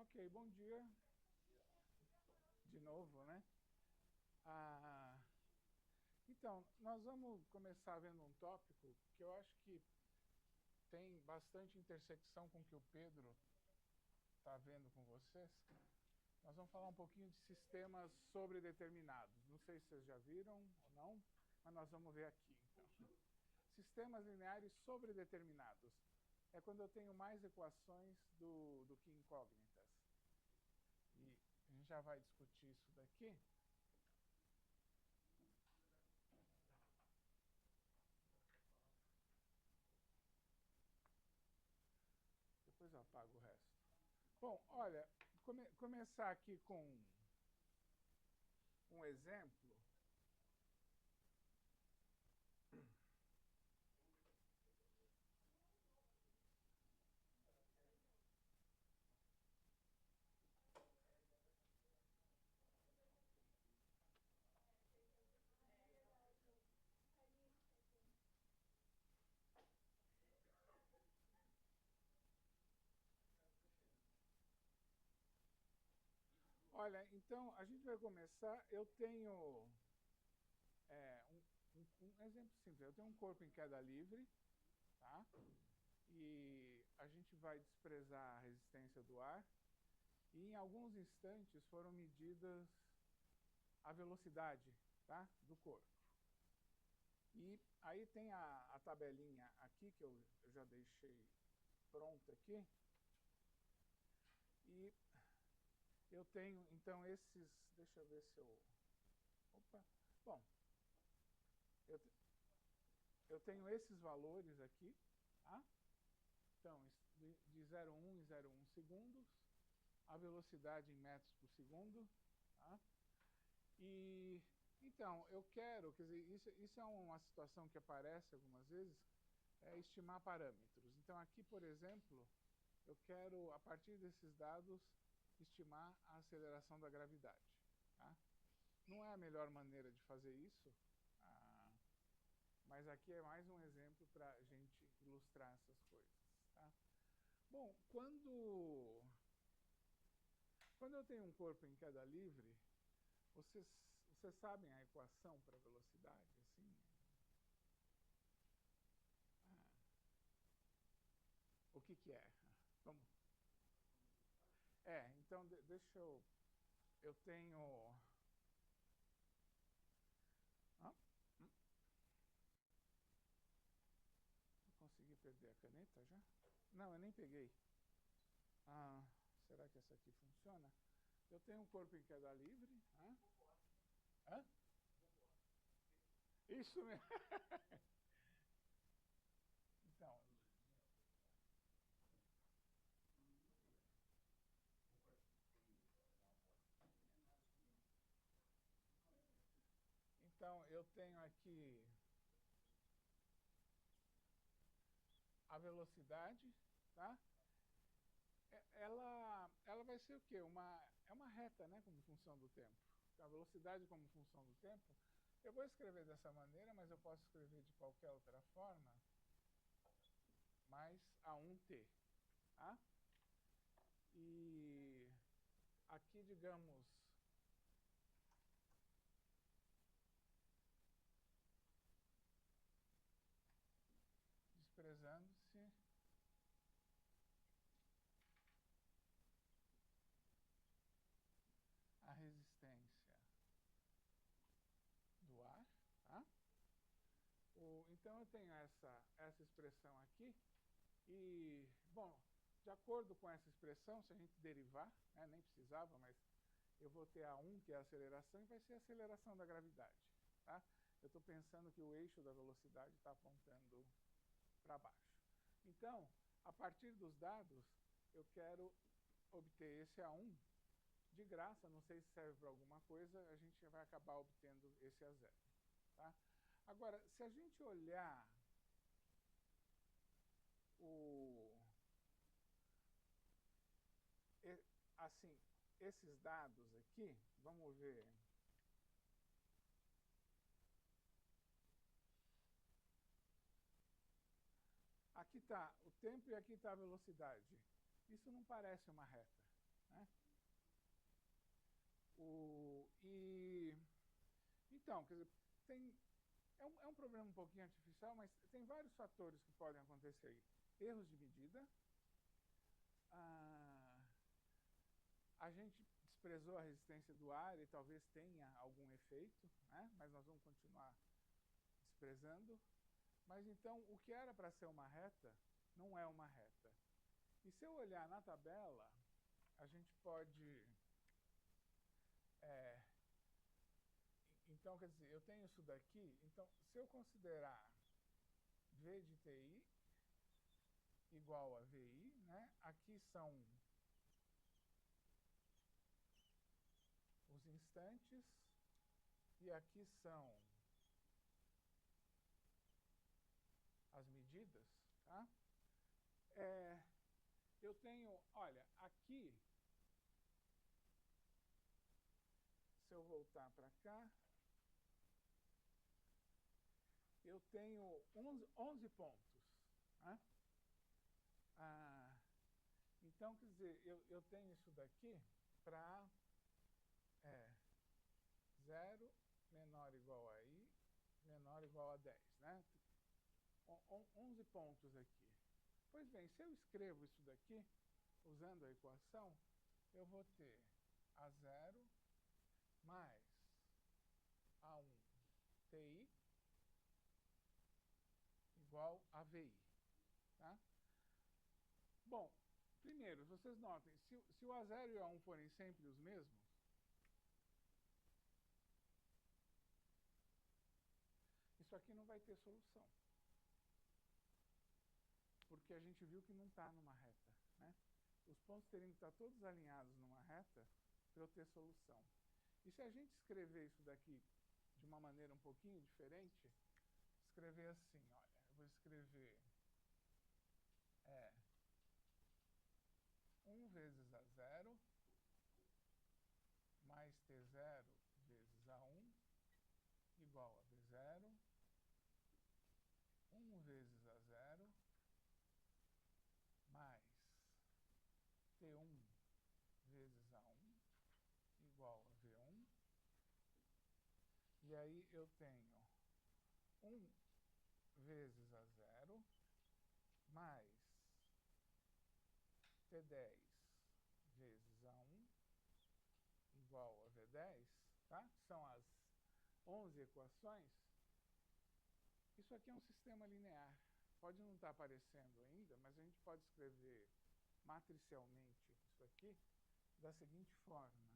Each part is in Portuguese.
Ok, bom dia de novo, né? Ah, então, nós vamos começar vendo um tópico que eu acho que tem bastante intersecção com o que o Pedro está vendo com vocês. Nós vamos falar um pouquinho de sistemas sobredeterminados. Não sei se vocês já viram ou não, mas nós vamos ver aqui, então. Sistemas lineares sobredeterminados. É quando eu tenho mais equações do que incógnitas. E a gente já vai discutir isso daqui. Depois eu apago o resto. Bom, olha, começar aqui com um exemplo. Olha, então a gente vai começar. Eu tenho um exemplo simples. Eu tenho um corpo em queda livre, tá? E a gente vai desprezar a resistência do ar. E em alguns instantes foram medidas a velocidade, tá? Do corpo. E aí tem a tabelinha aqui que eu já deixei pronta aqui. E eu tenho, então, esses... Deixa eu ver se eu... Opa! Bom, eu, eu tenho esses valores aqui, tá? Então, de 0,1 em 0,1 segundos, a velocidade em metros por segundo, tá? E, então, eu quero, quer dizer, isso é uma situação que aparece algumas vezes, estimar parâmetros. Então, aqui, por exemplo, eu quero, a partir desses dados, estimar a aceleração da gravidade, tá? Não é a melhor maneira de fazer isso, mas aqui é mais um exemplo para a gente ilustrar essas coisas, tá? Bom, quando eu tenho um corpo em queda livre, vocês sabem a equação para velocidade, assim? O que é? Vamos. Então deixa eu tenho... Ah, eu consegui perder a caneta já? Não, eu nem peguei. Será que essa aqui funciona? Eu tenho um corpo em queda livre. Hã? Isso mesmo. Então, eu tenho aqui a velocidade, tá? Ela vai ser o quê? É uma reta, né, como função do tempo. Então, a velocidade como função do tempo, eu vou escrever dessa maneira, mas eu posso escrever de qualquer outra forma, mais A1t, tá? E aqui, digamos, desprezando-se a resistência do ar, tá? Então eu tenho essa expressão aqui e, bom, de acordo com essa expressão, se a gente derivar, né, nem precisava, mas eu vou ter A1, que é a aceleração, e vai ser a aceleração da gravidade, tá? Eu estou pensando que o eixo da velocidade está apontando para baixo. Então, a partir dos dados, eu quero obter esse A1 de graça, não sei se serve para alguma coisa, a gente vai acabar obtendo esse A0. Tá? Agora, se a gente olhar o, assim, esses dados aqui, vamos ver. Aqui está o tempo e aqui está a velocidade. Isso não parece uma reta, né? Então, quer dizer, é um problema um pouquinho artificial, mas tem vários fatores que podem acontecer aí. Erros de medida. A gente desprezou a resistência do ar e talvez tenha algum efeito, né? Mas nós vamos continuar desprezando. Mas então, o que era para ser uma reta, não é uma reta. E se eu olhar na tabela, a gente pode... então, quer dizer, eu tenho isso daqui. Então, se eu considerar V de TI igual a VI, né? Aqui são os instantes e aqui são as medidas, tá? Eu tenho, olha, aqui, se eu voltar para cá, eu tenho 11 pontos, né? Então, quer dizer, eu tenho isso daqui para 0 menor ou igual a I, menor ou igual a 10, né? 11 pontos aqui. Pois bem, se eu escrevo isso daqui, usando a equação, eu vou ter A0 mais A1 TI igual a VI, tá? Bom, primeiro, vocês notem, se o A0 e o A1 forem sempre os mesmos, isso aqui não vai ter solução. Porque a gente viu que não está numa reta, né? Os pontos teriam que estar todos alinhados numa reta para eu ter solução. E se a gente escrever isso daqui de uma maneira um pouquinho diferente, escrever assim, olha, eu vou escrever 1 vezes A0 mais T0 vezes A1 igual a V0, 1 vezes A0 mais T1 vezes A1 igual a V1. E aí eu tenho 1 vezes A0 mais T10 vezes A1 igual a V10, tá? São as 11 equações. Isso aqui é um sistema linear. Pode não estar aparecendo ainda, mas a gente pode escrever matricialmente isso aqui da seguinte forma.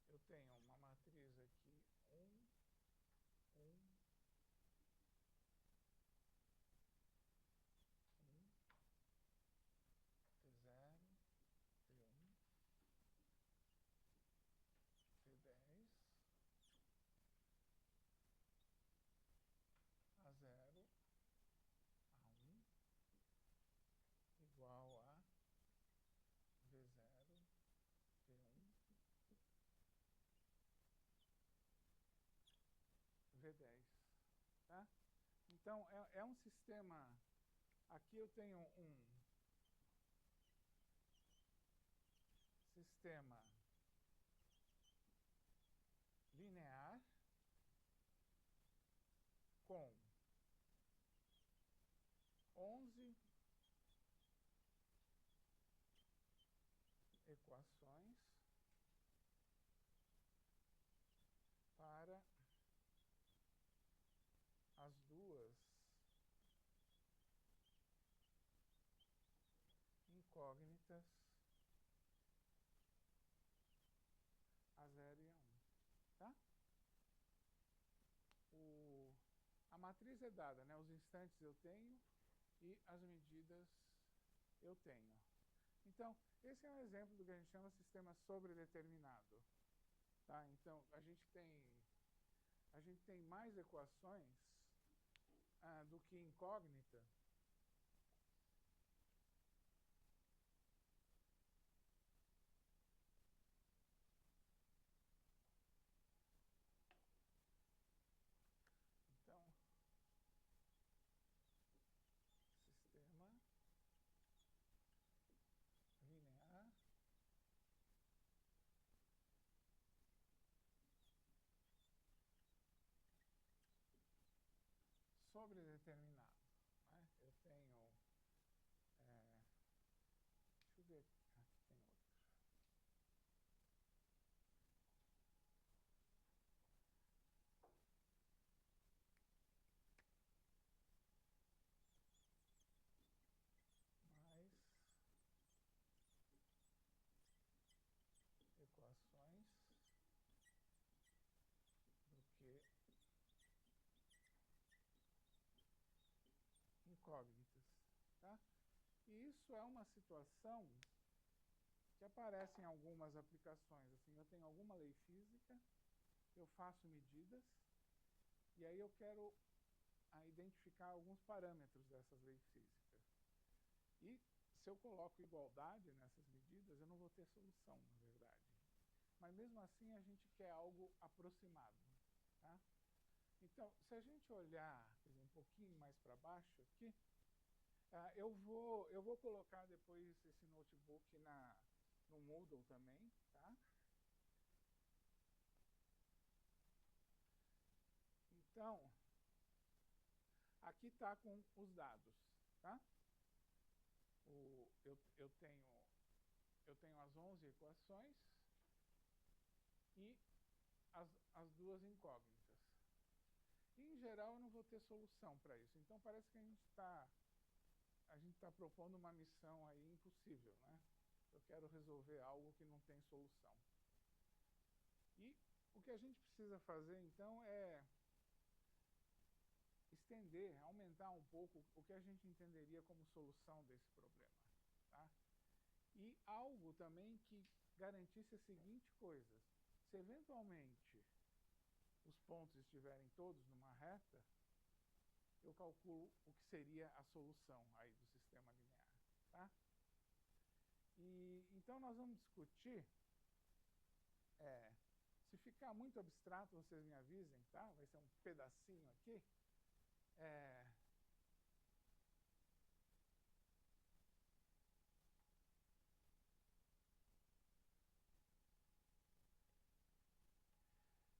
Eu tenho uma matriz aqui, 1, 1, 1, T0, T1, T10, A0, A1, igual a V0, T1, V10, tá? Então, é um sistema... Aqui eu tenho um sistema linear com 11 equações para as duas incógnitas A0 e A1, tá? A matriz é dada, né? Os instantes eu tenho e as medidas eu tenho. Então, esse é um exemplo do que a gente chama de sistema sobredeterminado. Tá? Então, a gente tem a gente tem mais equações do que incógnita. Então, sistema linear sobredeterminado, né? Eu tenho... deixa eu ver aqui. Aqui tem outro. Mais equações do que incógnitas, tá? E isso é uma situação que aparece em algumas aplicações. Assim, eu tenho alguma lei física, eu faço medidas, e aí eu quero identificar alguns parâmetros dessas leis físicas. E se eu coloco igualdade nessas medidas, eu não vou ter solução, na verdade. Mas mesmo assim a gente quer algo aproximado, tá? Então, se a gente olhar, quer dizer, um pouquinho mais para baixo aqui, eu vou colocar depois esse notebook no Moodle também, tá? Então, aqui está com os dados, tá? Eu tenho as 11 equações e as duas incógnitas. Em geral, eu não vou ter solução para isso. Então, parece que a gente tá propondo uma missão aí impossível, né? Eu quero resolver algo que não tem solução. E o que a gente precisa fazer, então, é estender, aumentar um pouco o que a gente entenderia como solução desse problema, tá? E algo também que garantisse a seguinte coisa: se eventualmente os pontos estiverem todos numa reta, eu calculo o que seria a solução aí do sistema linear, tá? E então nós vamos discutir, se ficar muito abstrato, vocês me avisem, tá? Vai ser um pedacinho aqui.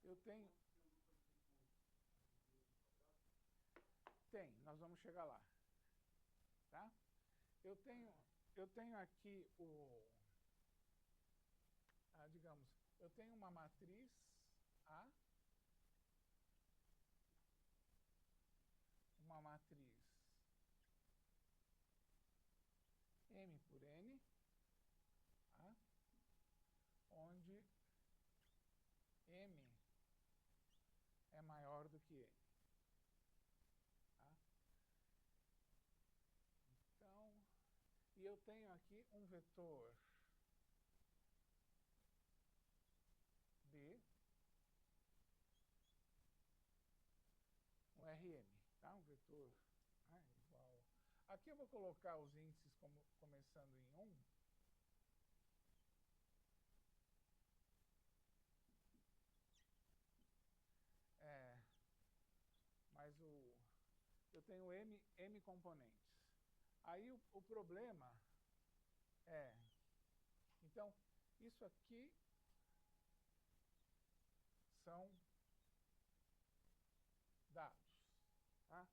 Eu tenho... nós vamos chegar lá, tá? Eu tenho aqui digamos, eu tenho uma matriz A, uma matriz M por N, tá? Onde M é maior do que N. Tá? Então, e eu tenho aqui um vetor B, um Rm, tá? Um vetor, né, igual... Aqui eu vou colocar os índices começando em 1. Mas eu tenho M componentes. Aí o problema é... Então, isso aqui são dados, tá?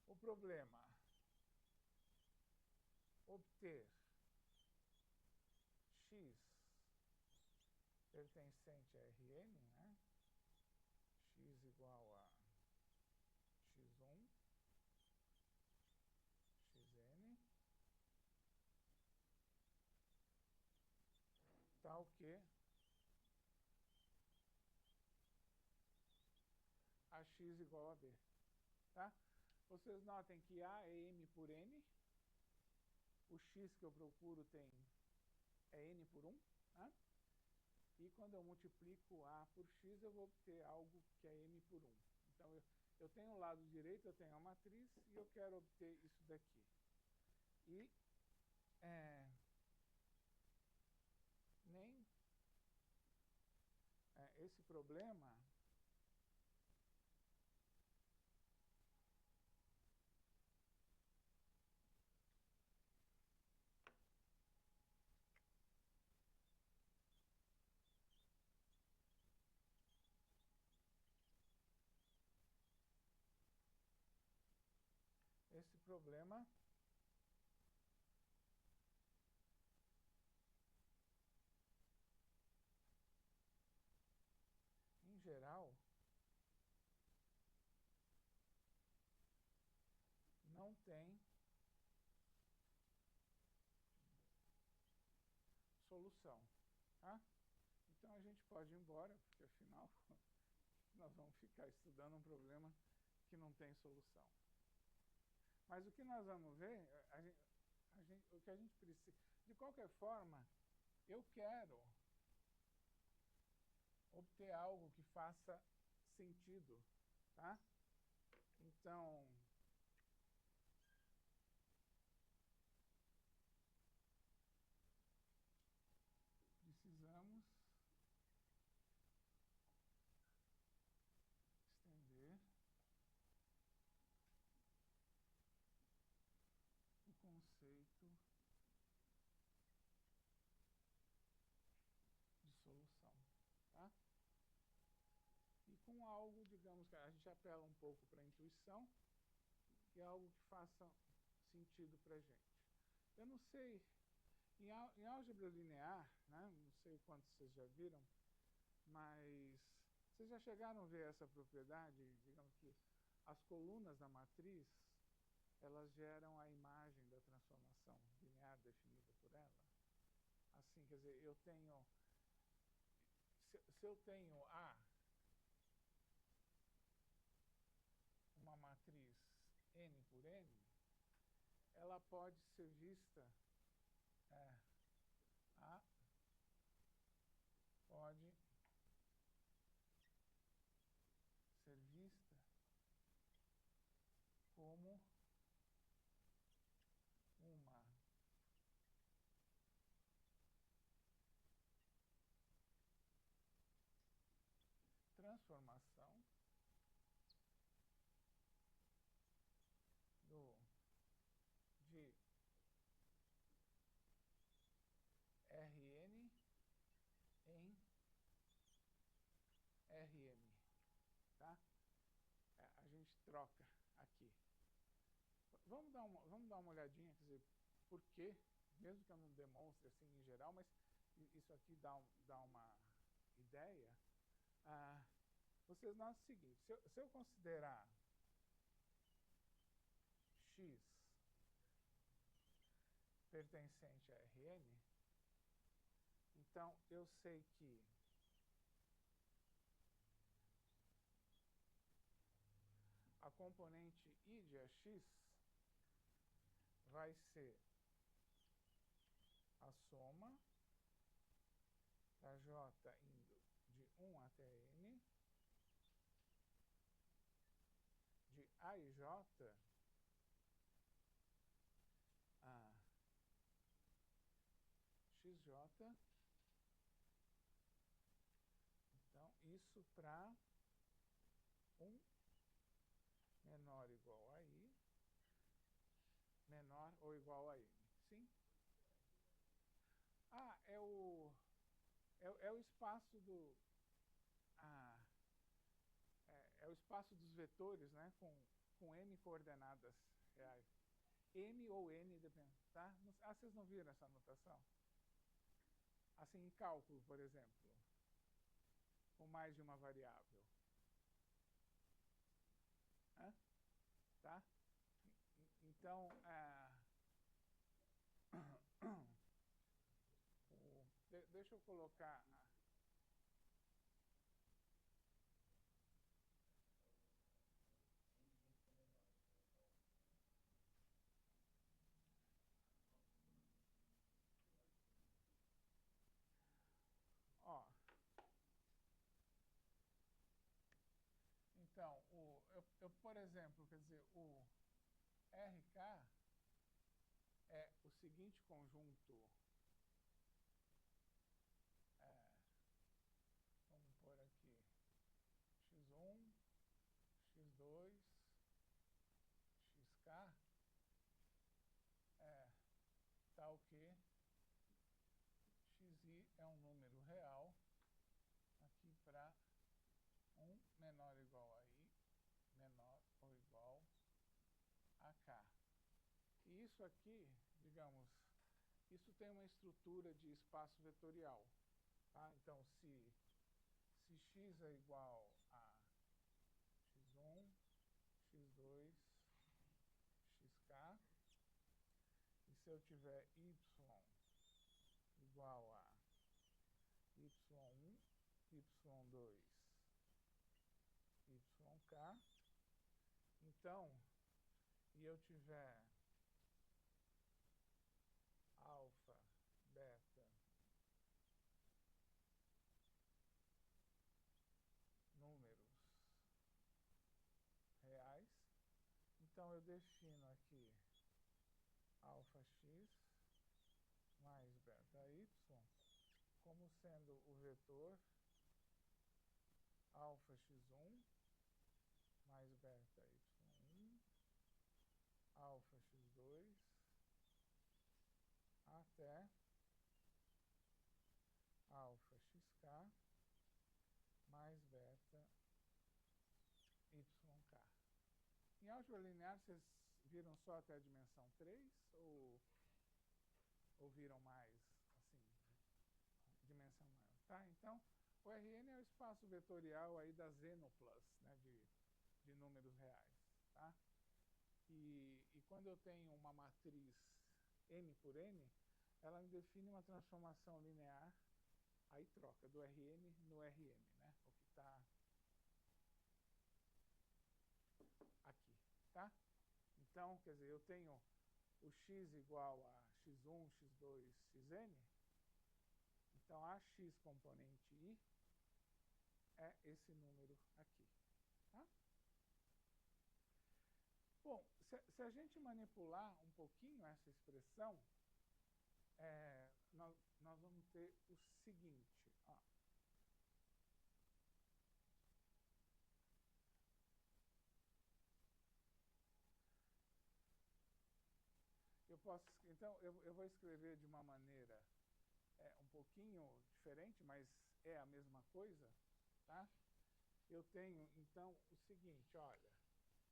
O problema, obter x pertencente a Rn, né? X igual a x1, xn, tal que a x igual a b, tá? Vocês notem que A é M por N, o x que eu procuro é N por 1, né? E quando eu multiplico A por X, eu vou obter algo que é M por 1. Então, eu tenho o lado direito, eu tenho a matriz, e eu quero obter isso daqui. E nem esse problema em geral, não tem solução, tá? Então a gente pode ir embora, porque afinal nós vamos ficar estudando um problema que não tem solução. Mas o que nós vamos ver, o que a gente precisa... De qualquer forma, eu quero obter algo que faça sentido, tá? Então, precisamos estender o conceito de solução, tá? E com algo, digamos, que a gente apela um pouco para a intuição, que é algo que faça sentido para a gente. Eu não sei, em álgebra linear, né, não sei quantos vocês já viram, mas vocês já chegaram a ver essa propriedade, digamos que as colunas da matriz, elas geram a imagem da transformação linear definida por ela? Assim, quer dizer, eu tenho... Se eu tenho A, uma matriz N por N, ela pode ser vista... A pode ser vista como uma transformação de Rn em Rm, tá? A gente troca aqui. Vamos dar uma olhadinha, quer dizer, por quê? Mesmo que eu não demonstre assim em geral, mas isso aqui dá uma ideia. Vocês notam o seguinte, se eu considerar x pertencente a Rn, então eu sei que a componente I de AX vai ser a soma da J indo de 1 até N, de A e J a XJ. Então, isso para 1 menor ou igual a I, menor ou igual a N. Sim? É o espaço do... é o espaço dos vetores, né? Com N coordenadas reais. M ou N, depende, tá? Vocês não viram essa notação? Assim, em cálculo, por exemplo, com mais de uma variável. Tá? Então, deixa eu colocar... Ó, exemplo, quer dizer, o RK é o seguinte conjunto, vamos pôr aqui, x1, x2, xk, tal que xi é um número real, aqui para 1 menor ou igual a i, menor ou igual a k. E isso aqui, digamos, isso tem uma estrutura de espaço vetorial. Tá? Então, se x é igual a x1, x2, xk, e se eu tiver y igual a y1, y2, yk, então, e eu tiver alfa, beta, números reais, então eu defino aqui alfa x mais beta y como sendo o vetor alfa x1 mais beta y1, alfa x2 até alfa xk mais beta yk. Em álgebra linear, vocês viram só até a dimensão 3 ou viram mais, assim, dimensão maior? Tá? Então, o Rn é o espaço vetorial aí das ênuplas, né, de números reais. Tá? E quando eu tenho uma matriz n por n, ela me define uma transformação linear, aí troca do Rn no Rm, né? O que está aqui, tá? Então, quer dizer, eu tenho o x igual a x1, x2, xn, então a x componente i é esse número aqui, tá? Bom, se a gente manipular um pouquinho essa expressão, nós vamos ter o seguinte, ó. Então, eu vou escrever de uma maneira um pouquinho diferente, mas é a mesma coisa, tá? Eu tenho, então, o seguinte, olha,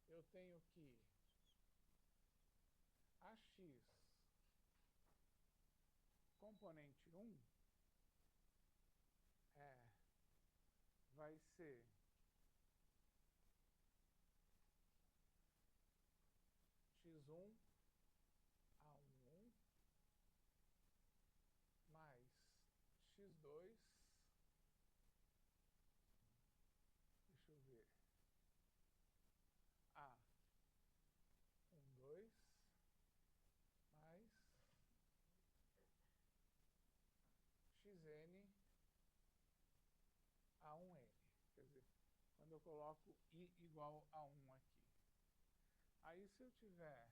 eu tenho que ax componente 1 vai ser x1 a1 mais x2, deixa eu ver, a12 mais xn a1n. Quer dizer, quando eu coloco i igual a 1 aqui. Aí, se eu tiver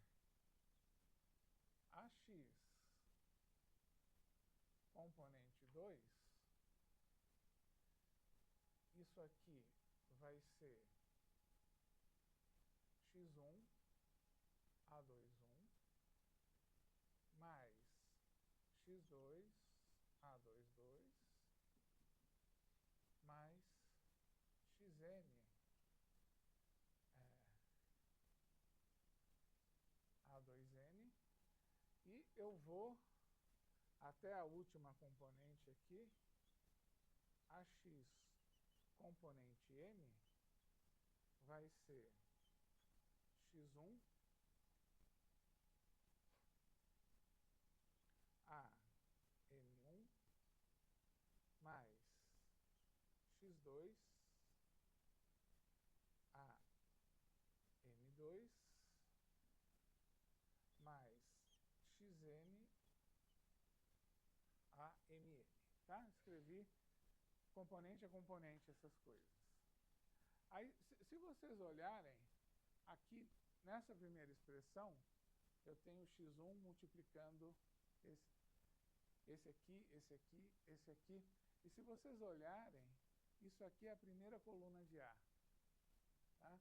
ax componente 2, isso aqui vai ser x1 a21 mais x2 a22 mais xn a2n, e eu vou até a última componente aqui, ax componente n vai ser x1 a n1 mais x2 a n2 mais xn a mn. Tá? Escrevi componente a componente essas coisas. Aí, se vocês olharem, aqui, nessa primeira expressão, eu tenho x1 multiplicando esse aqui, esse aqui, esse aqui. E se vocês olharem, isso aqui é a primeira coluna de A. Tá?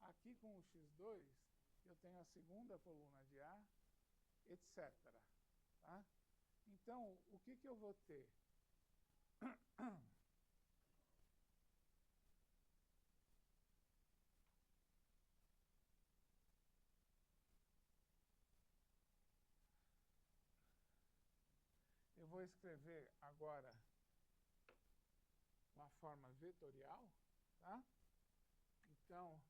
Aqui com o x2, eu tenho a segunda coluna de A, etc. Tá? Então, o que eu vou ter? Eu vou escrever agora uma forma vetorial, tá? Então,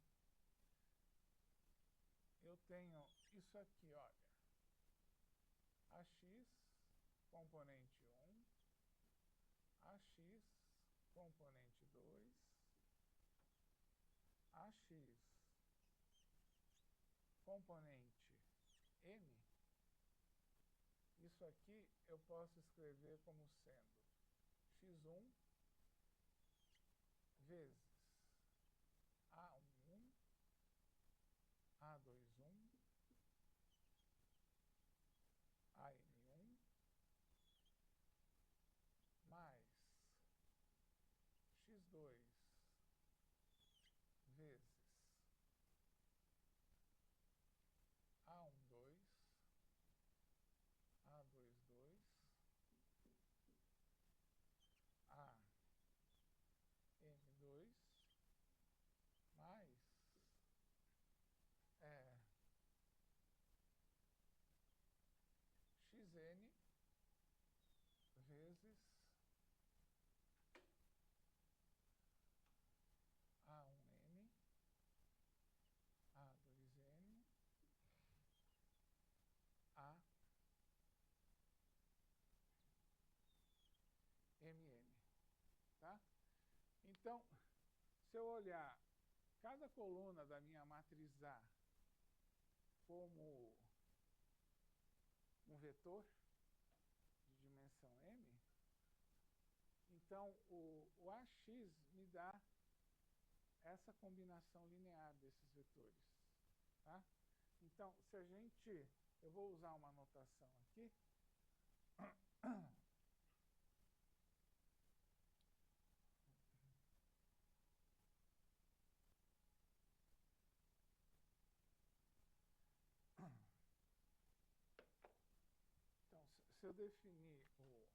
eu tenho isso aqui, olha. AX, componente 1, AX, componente 2, AX, componente M. Isso aqui eu posso escrever como sendo x1 vezes A11, A21, AM1, mais x2 vezes A12, A22, AM2, mais xn vezes A1n, A2n, AMN. Tá? Então, se eu olhar cada coluna da minha matriz A como um vetor de dimensão m, então o AX me dá essa combinação linear desses vetores. Tá? Então, se a gente... Eu vou usar uma notação aqui. Então, se eu definir o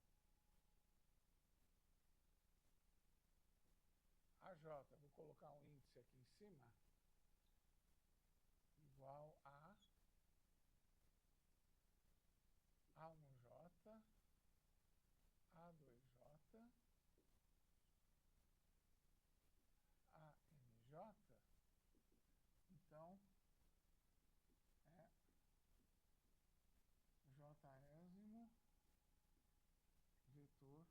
AJ, vou colocar um índice aqui em cima, igual a A1J, A2J, ANJ, então é Jésimo vetor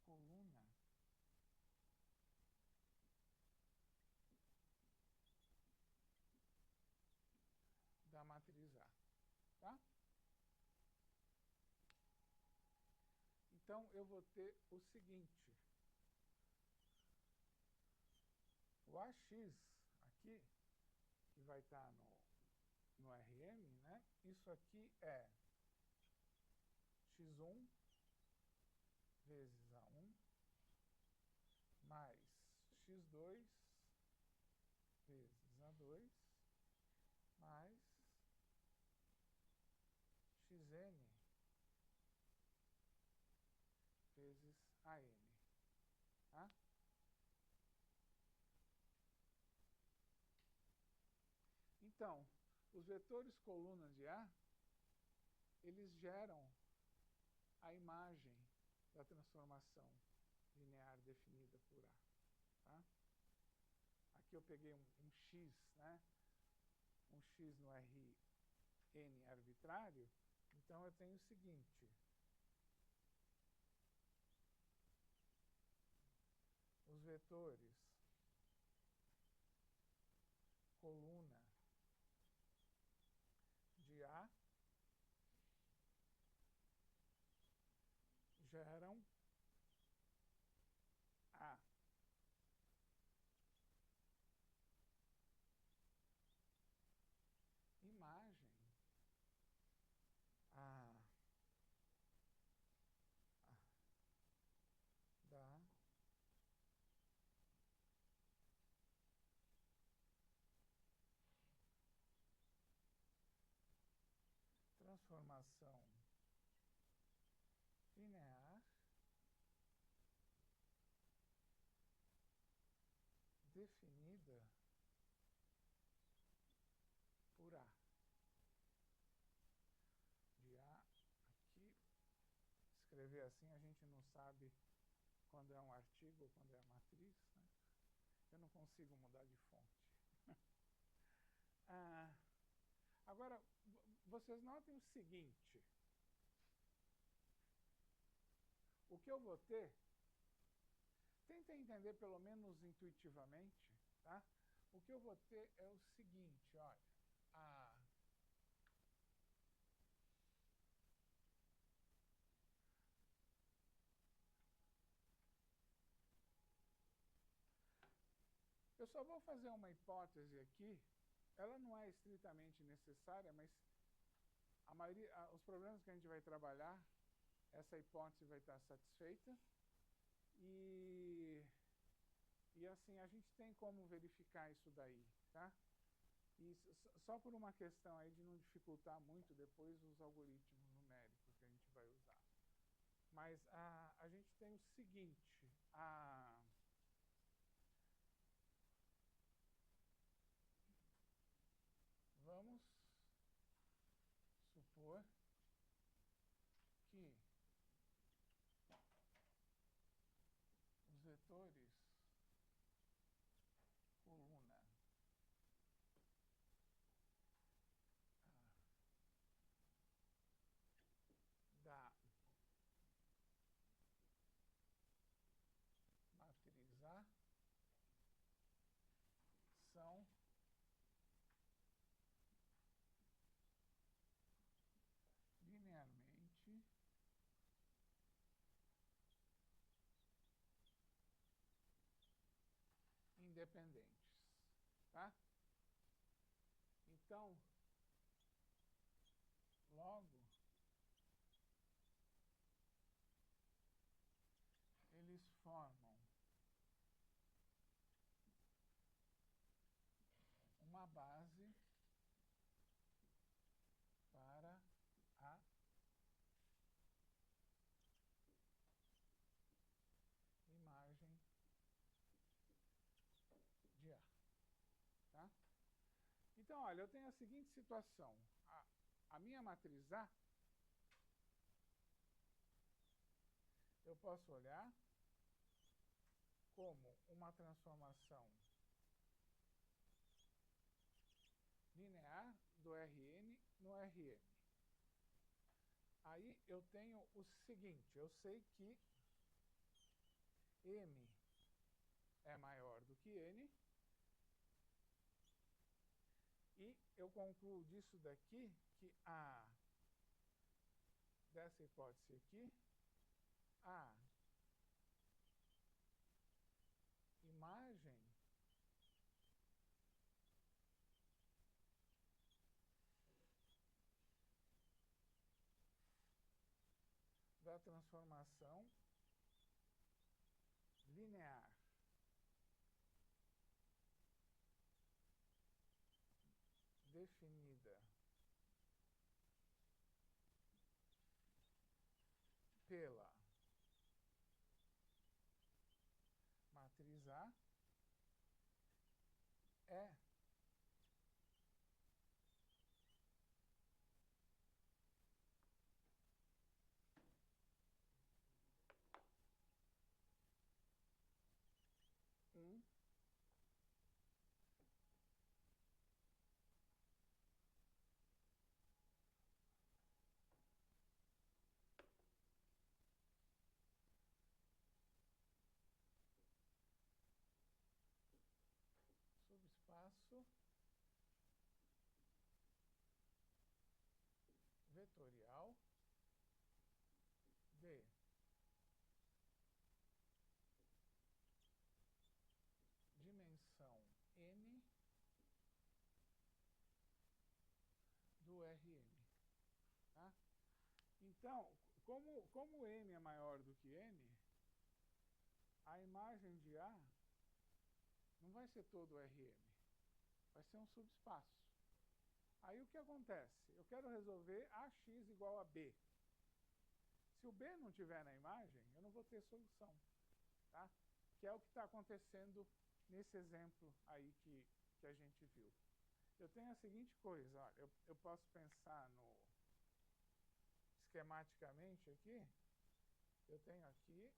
coluna da matriz A. Tá? Então, eu vou ter o seguinte. O AX aqui, que vai estar no RM, né? Isso aqui é x1 vezes A1 mais x2 vezes A2 mais xn vezes AM. Tá? Então, os vetores colunas de A, eles geram a imagem da transformação linear definida por A. Tá? Aqui eu peguei um X, né? Um X no Rn arbitrário. Então, eu tenho o seguinte. Os vetores coluna de A geram A. transformação linear definida por A. De A aqui, escrever assim a gente não sabe quando é um artigo ou quando é a matriz, né? Eu não consigo mudar de fonte. Agora, vocês notem o seguinte. O que eu vou ter, tentem entender pelo menos intuitivamente, tá? O que eu vou ter é o seguinte, olha. Eu só vou fazer uma hipótese aqui, ela não é estritamente necessária, mas os problemas que a gente vai trabalhar, essa hipótese vai estar satisfeita. E assim, a gente tem como verificar isso daí, tá? E só por uma questão aí de não dificultar muito depois os algoritmos numéricos que a gente vai usar. Mas a gente tem o seguinte, vamos supor que os vetores coluna da matriz A são linearmente independentes, tá? Então, logo, eles formam uma base para a imagem de A, tá? Então, olha, eu tenho a seguinte situação. A minha matriz A, eu posso olhar como uma transformação linear do Rn no Rm. Aí eu tenho o seguinte, eu sei que M é maior do que N, e eu concluo disso daqui que dessa hipótese aqui, a imagem da transformação linear definida pela matriz A é um subespaço vetorial de dimensão n do Rm, tá? Então, como m é maior do que n, a imagem de A não vai ser todo o Rm, vai ser um subespaço. Aí o que acontece? Eu quero resolver AX igual a B. Se o B não estiver na imagem, eu não vou ter solução, tá? Que é o que está acontecendo nesse exemplo aí que a gente viu. Eu tenho a seguinte coisa, olha, eu posso pensar no esquematicamente aqui, eu tenho aqui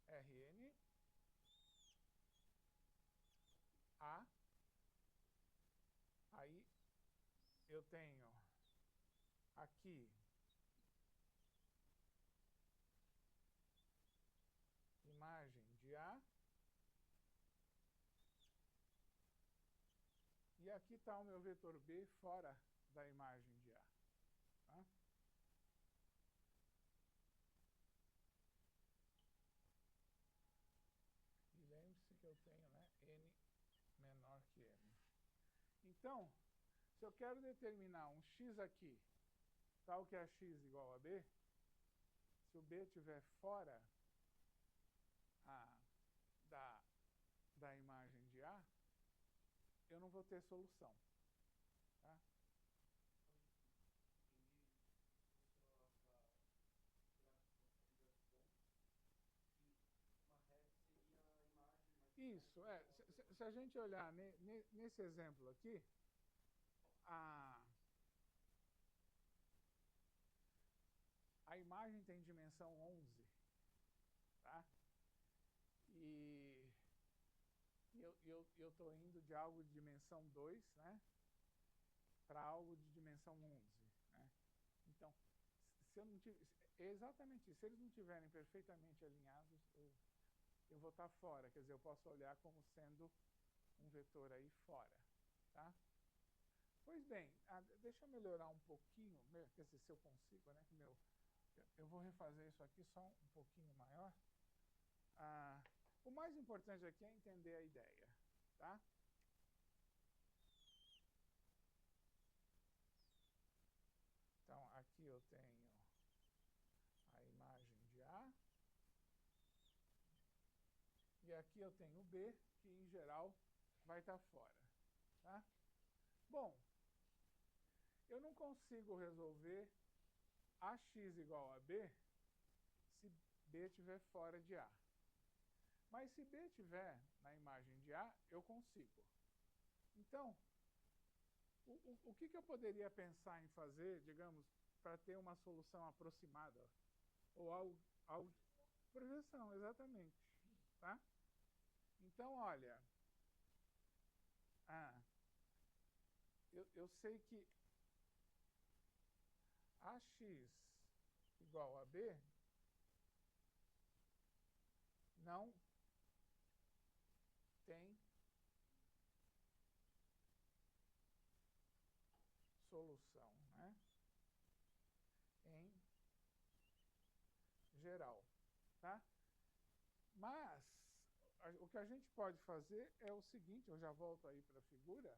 Rn A, aí eu tenho aqui imagem de A, e aqui está o meu vetor B fora da imagem de A. Tá? E lembre-se que eu tenho, né, N menor que M. Então, se eu quero determinar um X aqui, tal que é X igual a B, se o B estiver fora da imagem de A, eu não vou ter solução. Tá? Isso, se a gente olhar nesse exemplo aqui, a imagem tem dimensão 11, tá? E eu estou indo de algo de dimensão 2, né, para algo de dimensão 11. Né? Então, se eu não tiver, é exatamente isso. Se eles não estiverem perfeitamente alinhados, eu vou estar fora. Quer dizer, eu posso olhar como sendo um vetor aí fora. Tá? Pois bem, deixa eu melhorar um pouquinho, quer dizer, se eu consigo, né? Eu vou refazer isso aqui só um pouquinho maior. O mais importante aqui é entender a ideia. Tá? Então, aqui eu tenho a imagem de A. E aqui eu tenho o B, que em geral vai estar fora. Tá? Bom, eu não consigo resolver AX igual a B se B estiver fora de A. Mas se B estiver na imagem de A, eu consigo. Então, o que eu poderia pensar em fazer, digamos, para ter uma solução aproximada? Ou algo projeção, exatamente. Tá? Então, olha, eu sei que AX igual a B não tem solução, né? Em geral, tá? Mas o que a gente pode fazer é o seguinte, eu já volto aí para a figura,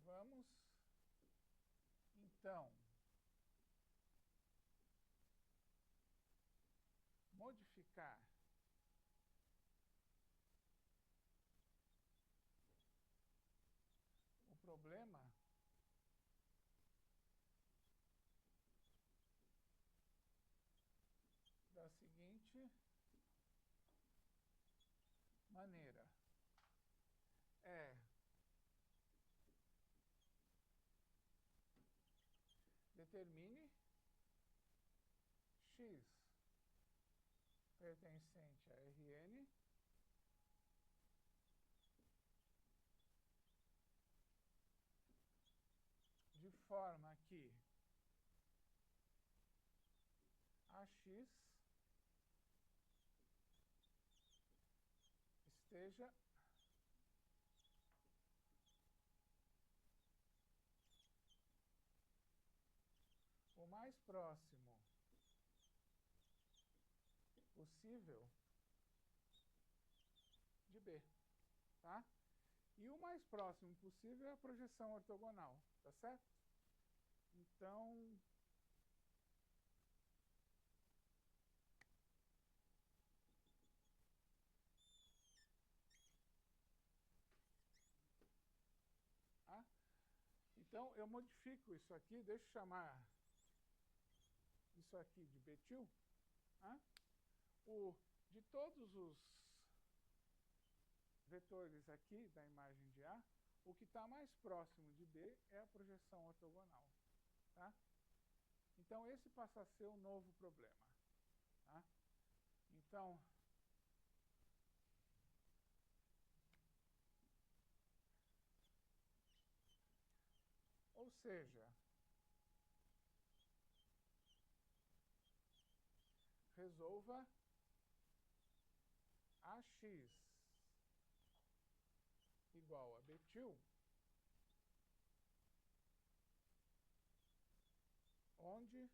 vamos, então, modificar o problema da seguinte maneira. Determine X pertencente a Rn de forma que AX esteja o mais próximo possível de B. Tá? E o mais próximo possível é a projeção ortogonal, tá certo? Então, tá? Então eu modifico isso aqui, deixa eu chamar isso aqui de betil. Tá? De todos os vetores aqui da imagem de A, o que está mais próximo de B é a projeção ortogonal. Tá? Então, esse passa a ser o novo problema. Tá? Então, ou seja, resolva AX igual a betil, onde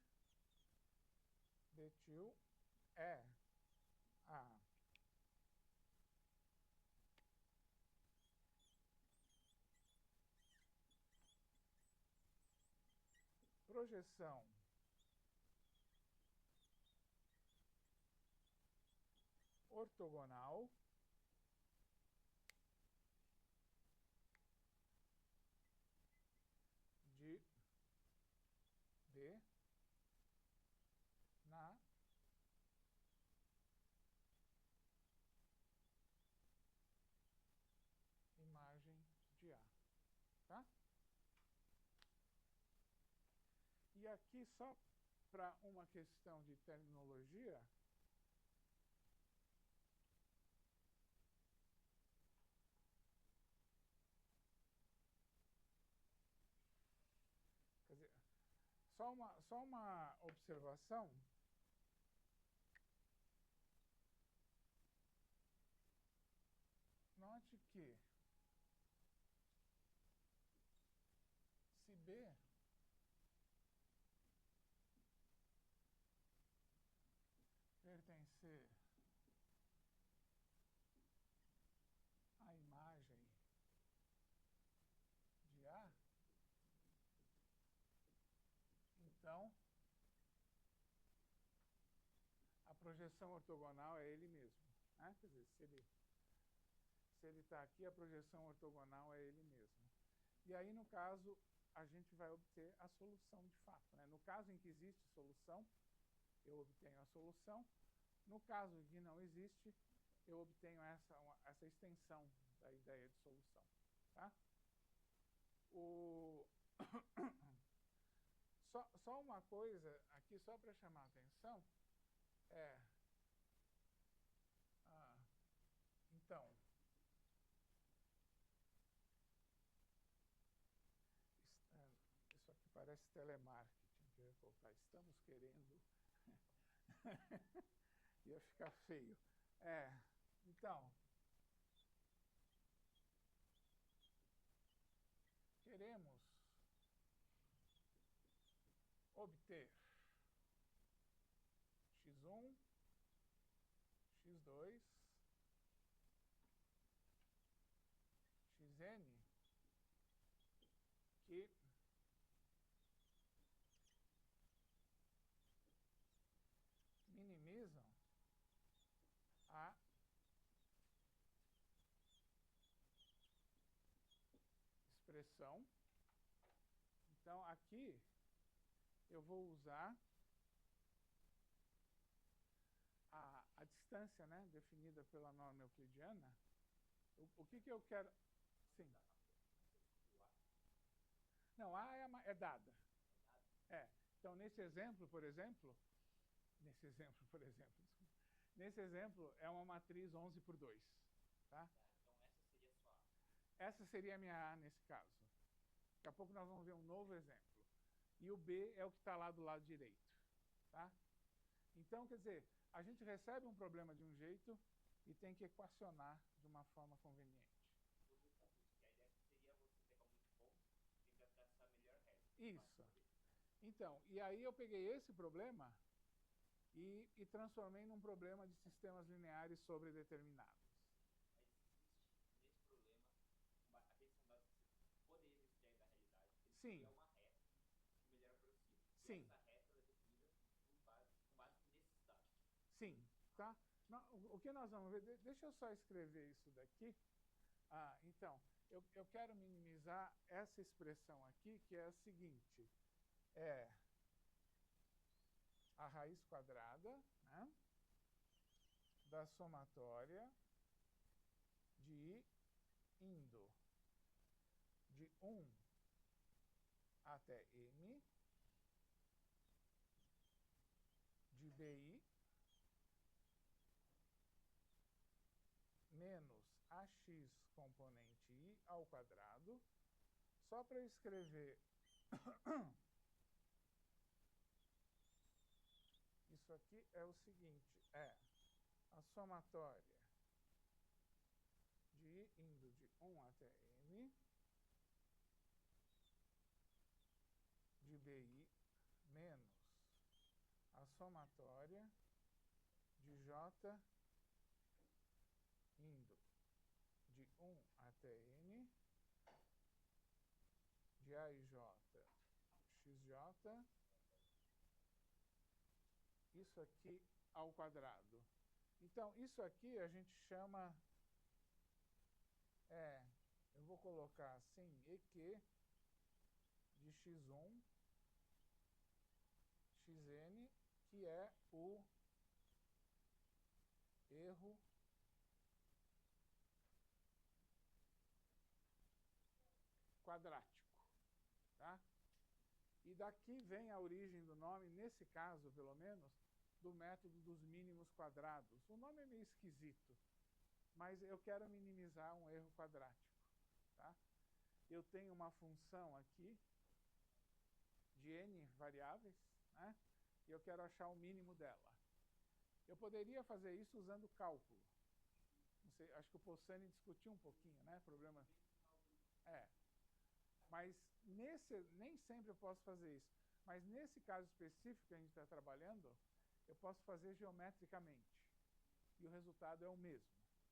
betil é a projeção ortogonal de B na imagem de A. Tá? E aqui, só para uma questão de terminologia, quer dizer, só uma observação. Note que se B pertencer à imagem de A, então a projeção ortogonal é ele mesmo. Né? Quer dizer, se ele está aqui, a projeção ortogonal é ele mesmo. E aí, no caso, a gente vai obter a solução de fato. Né? No caso em que existe solução, eu obtenho a solução. No caso em que não existe, eu obtenho essa extensão da ideia de solução. Tá? Só uma coisa aqui, só para chamar a atenção, então, isso aqui parece telemarketing, que eu ia colocar, estamos querendo, ia ficar feio. Então, queremos obter x1, x2, xn, que minimizam a expressão. Então, aqui eu vou usar a distância, né, definida pela norma euclidiana. O que eu quero... Sim. Não, A é dada. Então, nesse exemplo, por exemplo, é uma matriz 11 por 2. Tá? Essa seria a minha A nesse caso. Daqui a pouco nós vamos ver um novo exemplo. E o B é o que está lá do lado direito. Tá? Então, quer dizer, a gente recebe um problema de um jeito e tem que equacionar de uma forma conveniente. Isso. Então, e aí eu peguei esse problema e transformei num problema de sistemas lineares sobredeterminados. Sim. é uma reta que me gera por cima. Sim. E essa reta é definida com base em necessidade. Sim, tá? O que nós vamos ver, deixa eu só escrever isso daqui. Então, eu quero minimizar essa expressão aqui, que é a seguinte, é a raiz quadrada, né, da somatória de I indo de 1 até M de BI menos AX componente I ao quadrado. Só para escrever isso aqui é o seguinte, é a somatória de I indo de 1 até M de BI menos a somatória de J indo de 1 até N de AIJ XJ, isso aqui ao quadrado. Então, isso aqui a gente chama, eu vou colocar assim, EQ de x1, xn, que é o erro quadrático, tá? E daqui vem a origem do nome, nesse caso, pelo menos, do método dos mínimos quadrados. O nome é meio esquisito, mas eu quero minimizar um erro quadrático, tá? Eu tenho uma função aqui de n variáveis, né? E eu quero achar o mínimo dela. Eu poderia fazer isso usando cálculo. Não sei, acho que o Possani discutiu um pouquinho, né? Problema. Mas nem sempre eu posso fazer isso. Mas nesse caso específico que a gente está trabalhando, eu posso fazer geometricamente. E o resultado é o mesmo.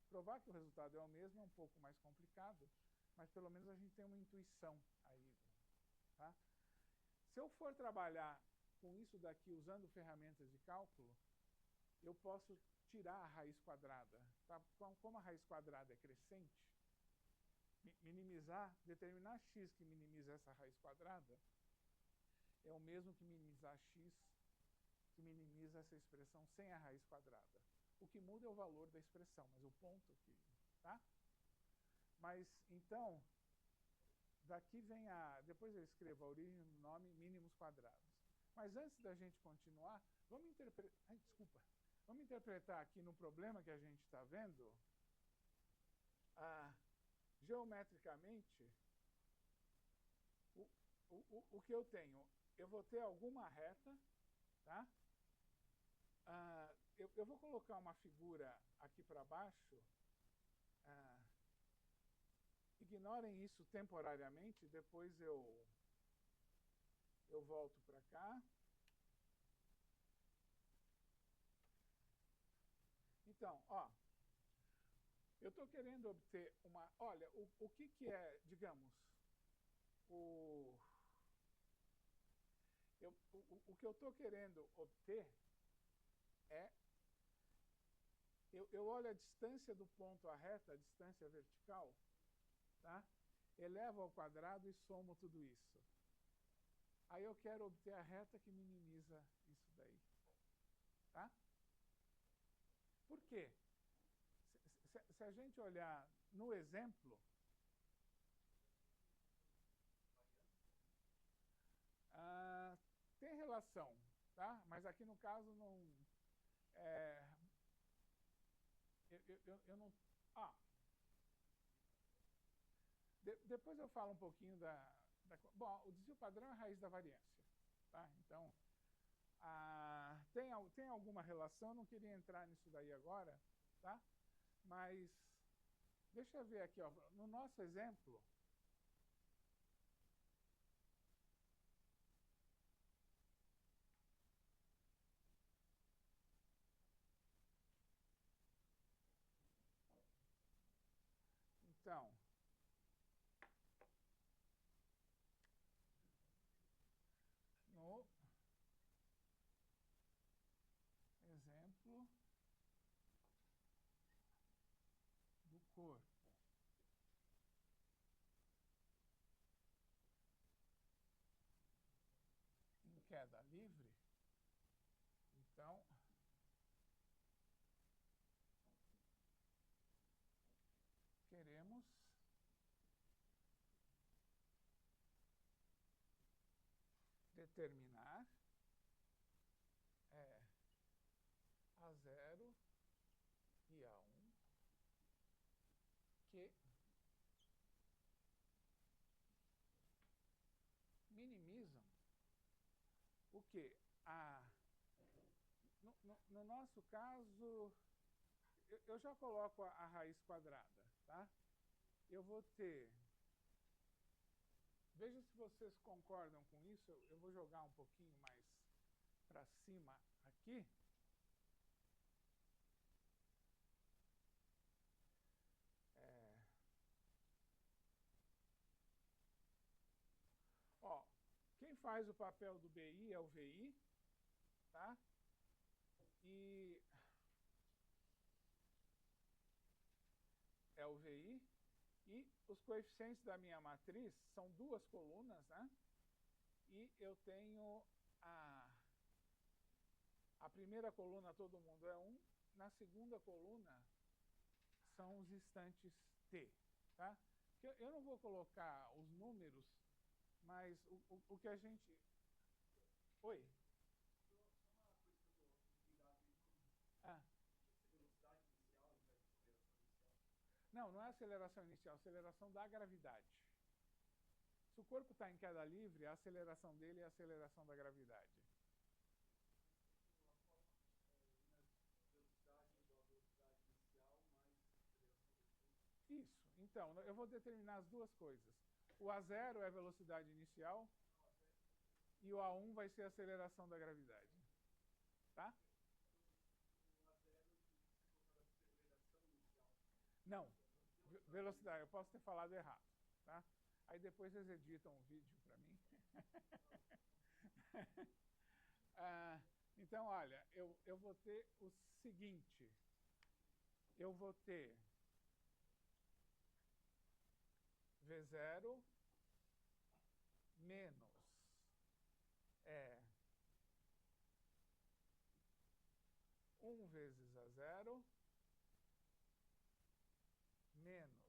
Provar que o resultado é o mesmo é um pouco mais complicado, mas pelo menos a gente tem uma intuição aí. Tá? Se eu for trabalhar com isso daqui usando ferramentas de cálculo, eu posso tirar a raiz quadrada. Tá? Como a raiz quadrada é crescente, determinar x que minimiza essa raiz quadrada é o mesmo que minimizar x que minimiza essa expressão sem a raiz quadrada. O que muda é o valor da expressão, mas o ponto aqui, tá? Mas, então, daqui vem depois eu escrevo a origem do nome mínimos quadrados. Mas antes da gente continuar, vamos interpretar aqui no problema que a gente está vendo, geometricamente, o que eu tenho? Eu vou ter alguma reta, tá? Eu vou colocar uma figura aqui para baixo. Ignorem isso temporariamente, depois eu volto para cá. Então, ó, eu estou querendo obter uma... Olha, o que é, digamos, o que eu estou querendo obter é... Eu olho a distância do ponto à reta, a distância vertical, tá? Elevo ao quadrado e somo tudo isso. Aí eu quero obter a reta que minimiza isso daí. Tá? Por quê? Se a gente olhar no exemplo, tem relação, tá? Mas aqui no caso não... eu não... depois eu falo um pouquinho bom, o desvio padrão é a raiz da variância, tá? Então, tem alguma relação, eu não queria entrar nisso daí agora, tá? Mas, deixa eu ver aqui, ó, no nosso exemplo, então, determinar A0 e A1 que minimizam o quê? No nosso caso, eu já coloco a raiz quadrada, tá? Eu vou ter... Veja se vocês concordam com isso. Eu vou jogar um pouquinho mais para cima aqui. Ó, quem faz o papel do BI é o VI, tá? E é o VI. E os coeficientes da minha matriz são duas colunas, né? E eu tenho a primeira coluna, todo mundo é 1. Na segunda coluna são os instantes t, tá? Eu não vou colocar os números, mas o que a gente... Oi? Só uma coisa que eu tô intrigado aí. Ah. Velocidade inicial ao invés de aceleração inicial? Não é aceleração inicial, é aceleração da gravidade. Se o corpo está em queda livre, a aceleração dele é a aceleração da gravidade. Isso. Então, eu vou determinar as duas coisas. O A0 é a velocidade inicial e o A1 vai ser a aceleração da gravidade. Tá? O A0 você colocou aceleração inicial. Não. Velocidade. Eu posso ter falado errado. Tá? Aí depois vocês editam o vídeo para mim. Então, olha, eu vou ter o seguinte. Eu vou ter V0 menos 1 vezes A0 menos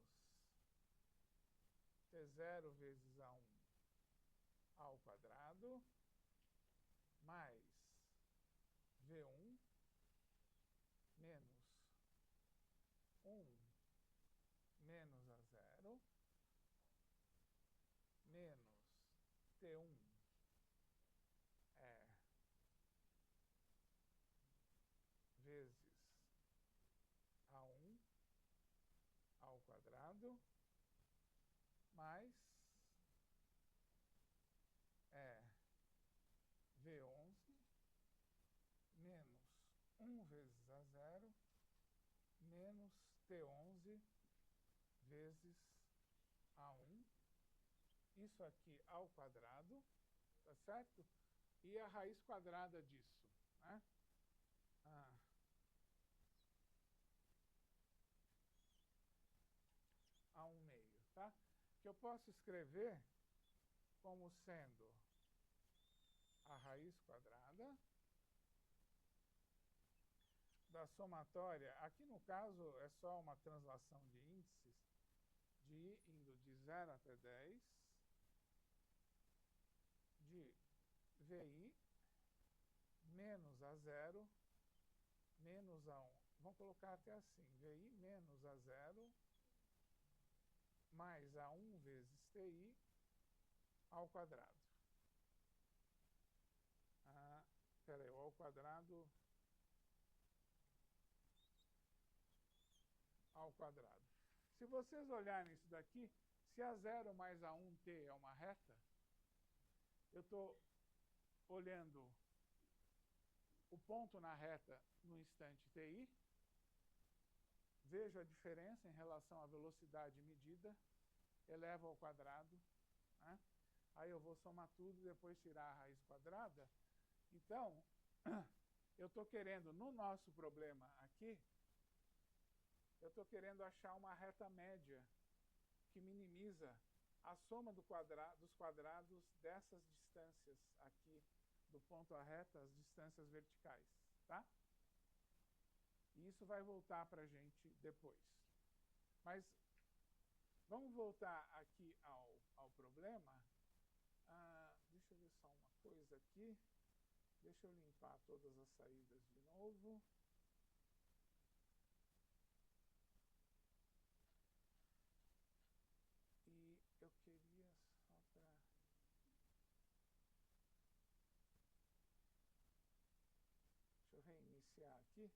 T0 vezes A1 ao quadrado mais V1 menos 1 menos A0 menos T1 vezes A1 ao quadrado mais V11 menos 1 vezes A0 menos T11 vezes A1. Isso aqui ao quadrado, tá certo? E a raiz quadrada disso, né? A1 meio, tá? Que eu posso escrever como sendo a raiz quadrada da somatória. Aqui, no caso, é só uma translação de índices de I indo de 0 até 10 de VI menos A0 menos A1. Vamos colocar até assim, VI menos A0 mais A1 vezes TI ao quadrado. Espera aí, o ao quadrado ao quadrado. Se vocês olharem isso daqui, se A0 mais A1T é uma reta, eu estou olhando o ponto na reta no instante TI, vejo a diferença em relação à velocidade medida, elevo ao quadrado, né? Aí eu vou somar tudo e depois tirar a raiz quadrada. Então, eu estou querendo, no nosso problema aqui, eu estou querendo achar uma reta média que minimiza a soma dos quadrados dessas distâncias aqui, do ponto à reta, as distâncias verticais, tá? E isso vai voltar para a gente depois. Mas vamos voltar aqui ao problema. Deixa eu ver só uma coisa aqui. Deixa eu limpar todas as saídas de novo. E eu queria só para... Deixa eu reiniciar aqui,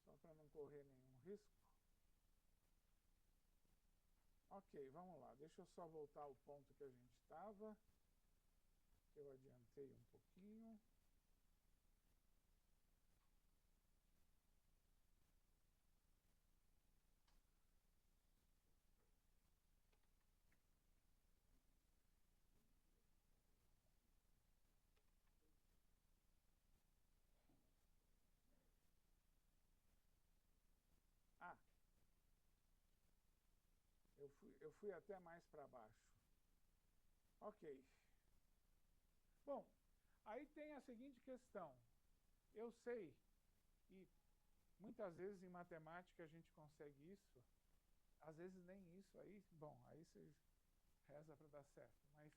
só para não correr nenhum risco. Ok, vamos lá. Deixa eu só voltar ao ponto que a gente estava, que eu adiantei um pouquinho. Ah, eu fui até mais para baixo. Ok. Bom, aí tem a seguinte questão. Eu sei, e muitas vezes em matemática a gente consegue isso, às vezes nem isso aí, bom, aí você reza para dar certo, mas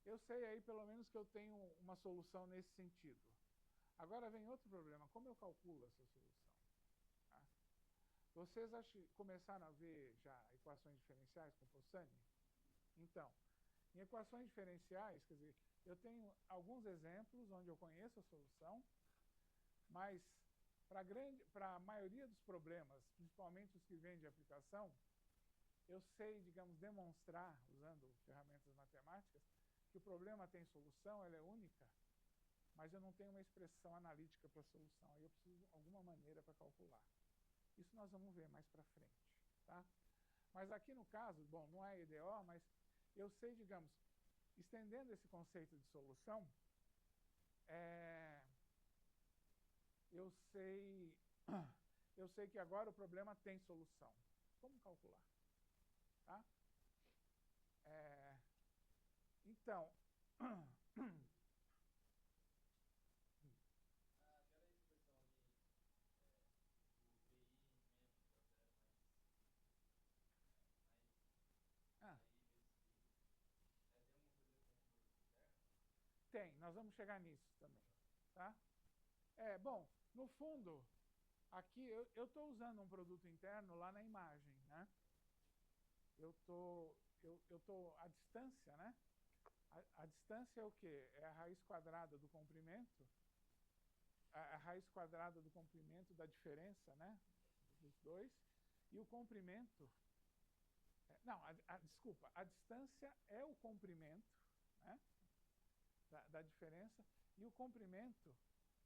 eu sei aí pelo menos que eu tenho uma solução nesse sentido. Agora vem outro problema, como eu calculo essa solução? Tá? Vocês começaram a ver já equações diferenciais com Possani? Então, em equações diferenciais, quer dizer, eu tenho alguns exemplos onde eu conheço a solução, mas para a maioria dos problemas, principalmente os que vêm de aplicação, eu sei, digamos, demonstrar, usando ferramentas matemáticas, que o problema tem solução, ela é única, mas eu não tenho uma expressão analítica para a solução. Aí eu preciso de alguma maneira para calcular. Isso nós vamos ver mais para frente. Tá? Mas aqui no caso, bom, não é EDO, mas eu sei, digamos, estendendo esse conceito de solução, eu sei que agora o problema tem solução. Como calcular? Tá? Então, Aquela expressão ali do BI menos a zero ah, aí vezes π, tem alguma coisa com o produto interno? tem, nós vamos chegar nisso também. Tá? Bom, no fundo, aqui eu estou usando um produto interno lá na imagem, né? Eu tô a distância, né? A distância é o quê? É a raiz quadrada do comprimento, a raiz quadrada do comprimento da diferença, né? Dos dois. E o comprimento... não, desculpa, a distância é o comprimento, né? Da diferença. E o comprimento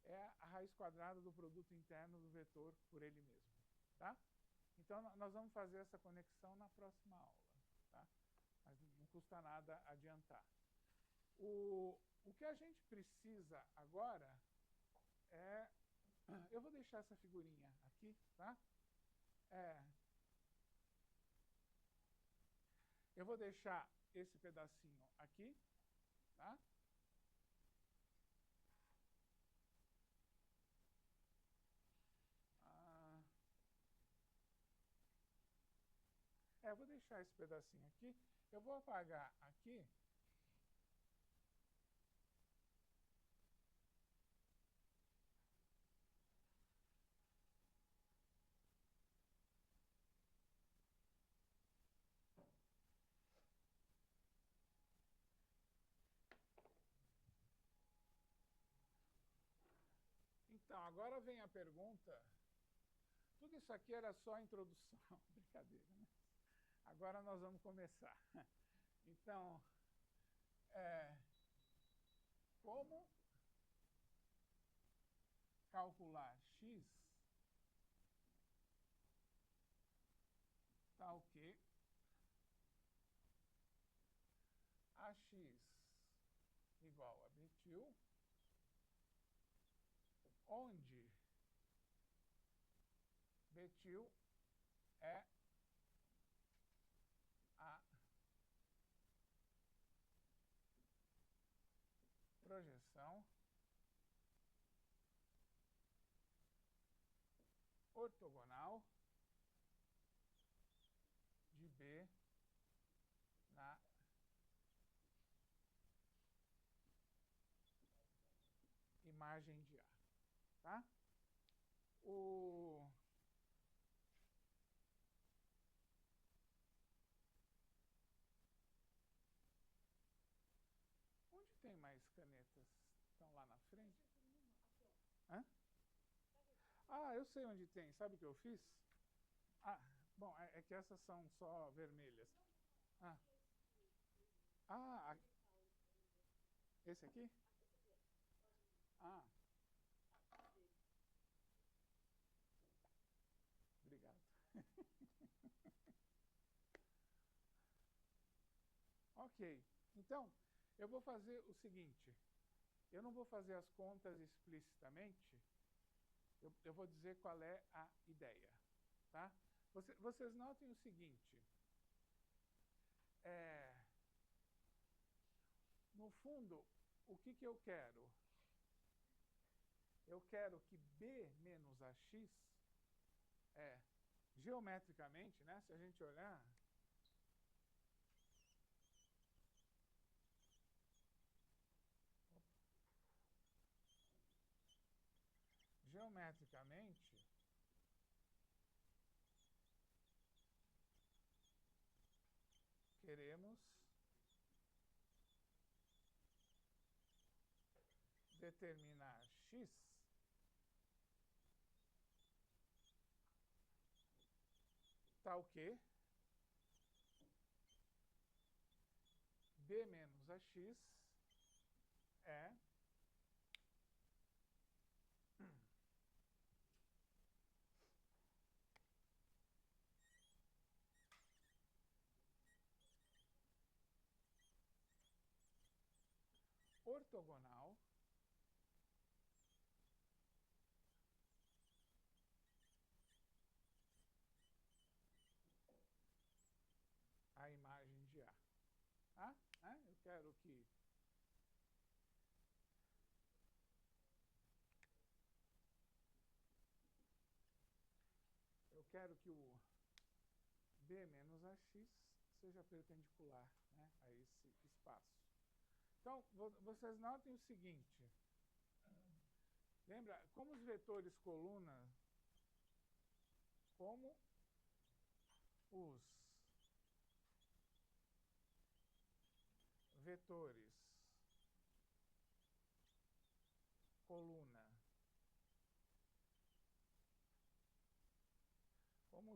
é a raiz quadrada do produto interno do vetor por ele mesmo. Tá? Então, nós vamos fazer essa conexão na próxima aula. Tá? Mas não custa nada adiantar. O que a gente precisa agora é... Eu vou deixar essa figurinha aqui, tá? Eu vou deixar esse pedacinho aqui, tá? Eu vou deixar esse pedacinho aqui. Eu vou apagar aqui. Então, agora vem a pergunta. Tudo isso aqui era só a introdução. Brincadeira, né? Agora nós vamos começar. Então, como calcular x tal que AX igual a B-til, onde B-til é a projeção ortogonal de B na imagem de A. Tá? O... Onde tem mais canetas? Estão lá na frente? Hã? Ah, eu sei onde tem. Sabe o que eu fiz? Ah, bom, é que essas são só vermelhas. Ah, ah, esse aqui? Ah, obrigado. Ok, então eu vou fazer o seguinte. Eu não vou fazer as contas explicitamente. Eu vou dizer qual é a ideia. Tá? Vocês notem o seguinte. No fundo, o que eu quero? Eu quero que B menos AX geometricamente, né, se a gente olhar, geometricamente, queremos determinar X tal que B menos AX é ortogonal à imagem de A. Tá? Eu quero que o B menos AX seja perpendicular, né, a esse espaço. Então, vocês notem o seguinte. Lembra, como os vetores coluna, como os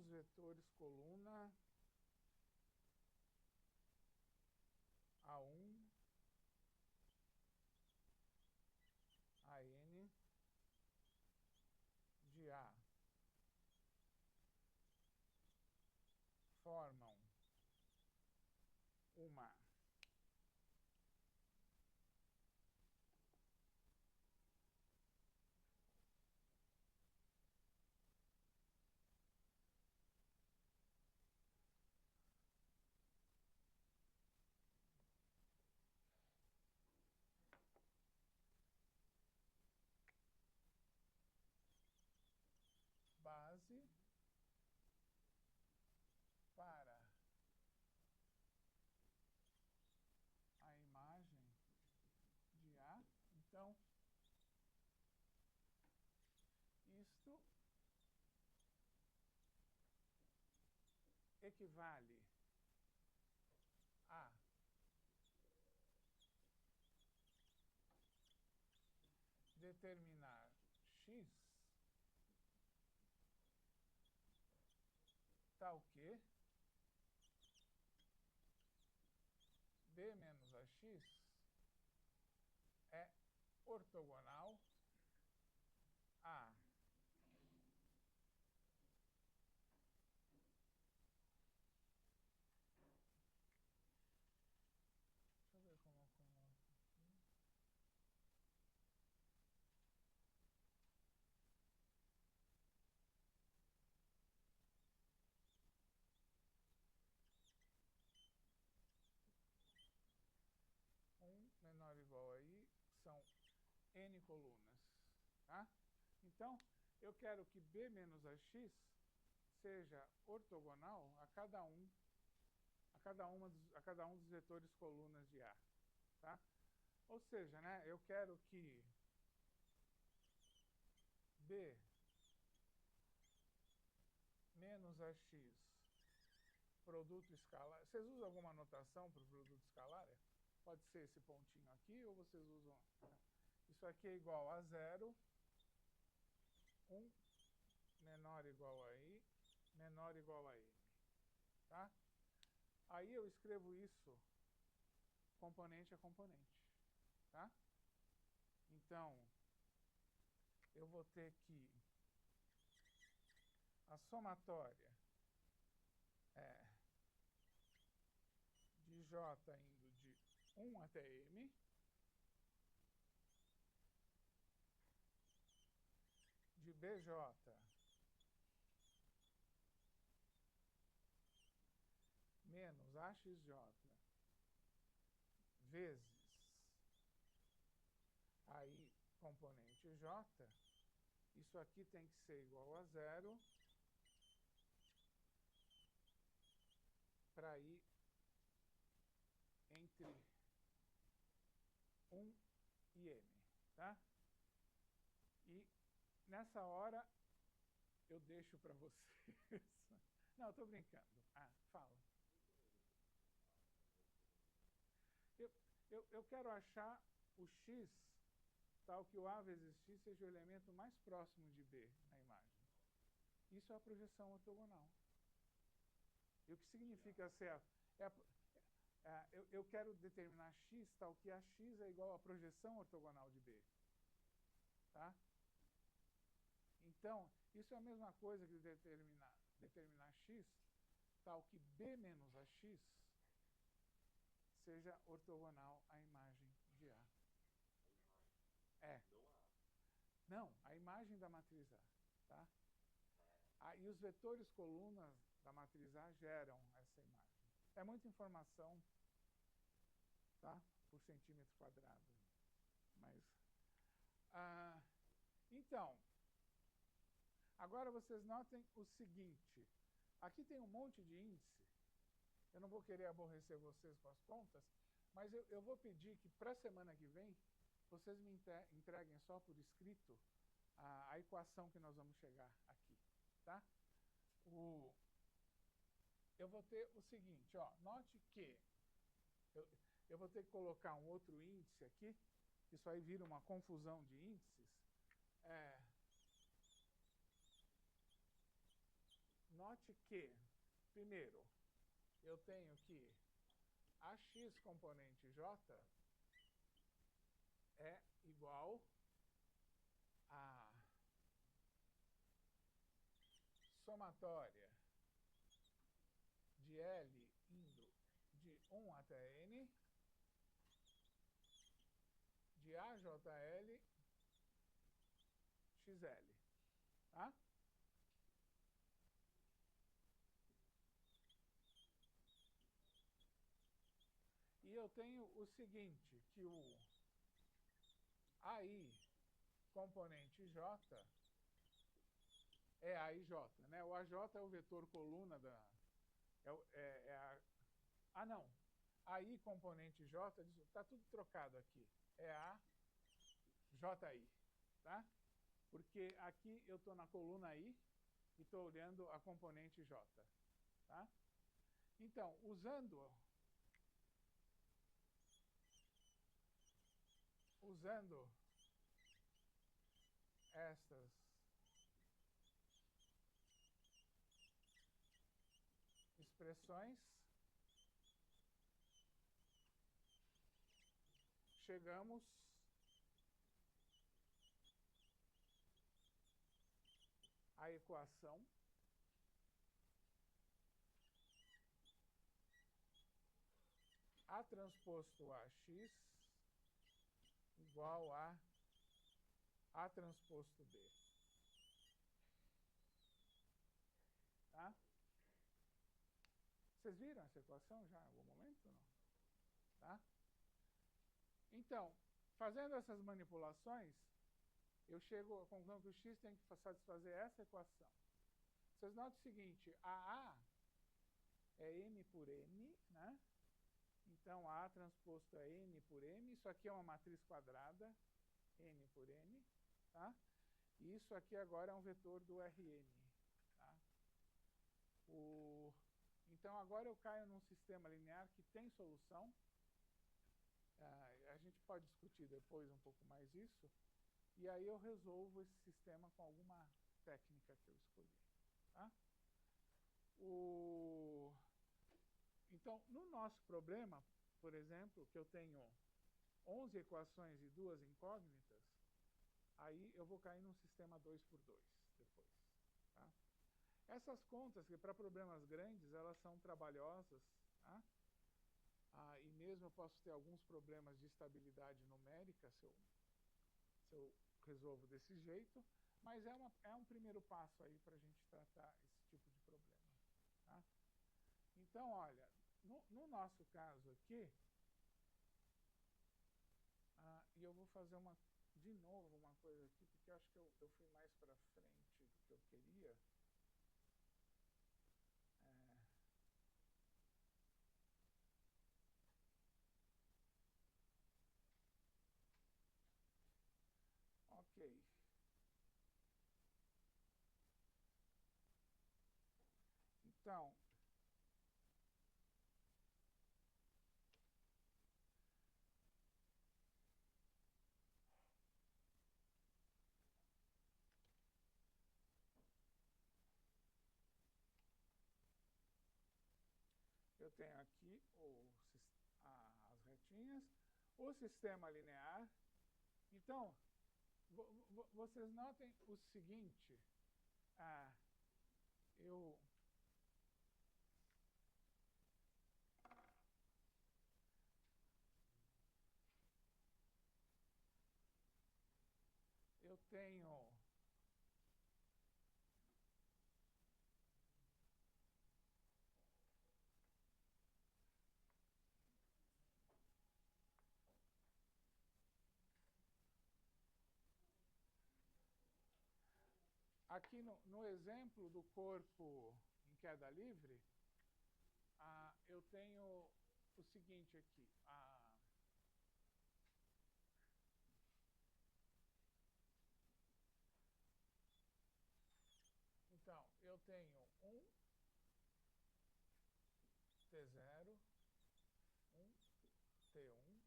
vetores coluna, A1, AN de A formam uma base para a imagem de A. Então, isto equivale a determinar X tal que B menos AX é ortogonal a deixa eu ver como eu coloco aqui. Menor ou igual aí são N colunas. Tá? Então, eu quero que B menos AX seja ortogonal a cada um dos vetores colunas de A. Tá? Ou seja, né, eu quero que B menos AX produto escalar. Vocês usam alguma notação para o produto escalar? Pode ser esse pontinho aqui, ou vocês usam... Isso aqui é igual a 0, 1 menor igual a I, menor igual a M. Tá? Aí eu escrevo isso componente a componente. Tá? Então, eu vou ter que a somatória de J indo de 1 até M, de BJ menos AXJ vezes aí componente J, isso aqui tem que ser igual a 0 para ir entre 1 e M, tá? E nessa hora eu deixo para vocês. Não, eu estou brincando. Ah, fala. Eu quero achar o X tal que o A vezes X seja o elemento mais próximo de B na imagem. Isso é a projeção ortogonal. E o que significa ser eu quero determinar X tal que a X é igual à projeção ortogonal de B. Tá? Então, isso é a mesma coisa que determinar X tal que B menos AX seja ortogonal à imagem de A. Não, a imagem da matriz A. Tá? E os vetores colunas da matriz A geram essa imagem. É muita informação, tá? Por centímetro quadrado. Mas, então, agora vocês notem o seguinte. Aqui tem um monte de índice. Eu não vou querer aborrecer vocês com as contas, mas eu vou pedir que para a semana que vem vocês me entreguem só por escrito a equação que nós vamos chegar aqui. Tá? Eu vou ter o seguinte, ó, note que eu vou ter que colocar um outro índice aqui, isso aí vira uma confusão de índices. Note que, primeiro, eu tenho que AX componente J é igual a somatória de L indo de 1 até N de AJL XL. Tá? E eu tenho o seguinte, que o AI componente J é A e J. Né? O AJ é o vetor coluna da... não. AI componente J, está tudo trocado aqui. É a JI. Tá? Porque aqui eu estou na coluna I e estou olhando a componente J. Tá? Então, usando estas expressões, chegamos à equação A transposto AX igual a A transposto B. Tá? Vocês viram essa equação já em algum momento ou não? Tá? Então, fazendo essas manipulações, eu chego à conclusão que o x tem que satisfazer essa equação. Vocês notam o seguinte, a A é M por N, né? Então, A transposto é N por M. Isso aqui é uma matriz quadrada, N por M. Tá? E isso aqui agora é um vetor do Rn. Tá? Então, agora eu caio num sistema linear que tem solução. A gente pode discutir depois um pouco mais isso. E aí eu resolvo esse sistema com alguma técnica que eu escolhi. Tá? Então, no nosso problema, por exemplo, que eu tenho 11 equações e 2 incógnitas, aí eu vou cair num sistema 2×2 depois. Tá? Essas contas, que para problemas grandes, elas são trabalhosas, tá? E mesmo eu posso ter alguns problemas de estabilidade numérica se eu resolvo desse jeito, mas é um primeiro passo aí para a gente tratar esse tipo de problema. Tá? Então, olha, no nosso caso aqui, e eu vou fazer de novo uma coisa aqui, porque eu acho que eu fui mais para frente do que eu queria. Ok. Então, eu tenho aqui as retinhas, o sistema linear. Então, vocês notem o seguinte, eu tenho aqui no exemplo do corpo em queda livre, eu tenho o seguinte aqui. Então, eu tenho um T0, um T1,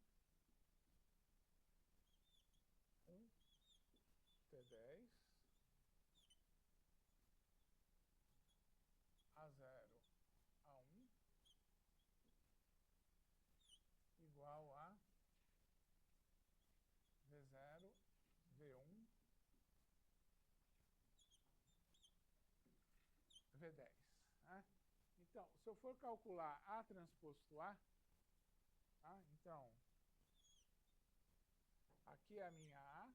um T10, A0, A1, igual a V0, V1, V10. Né? Então, se eu for calcular A transposto A, tá? Então, aqui é a minha A,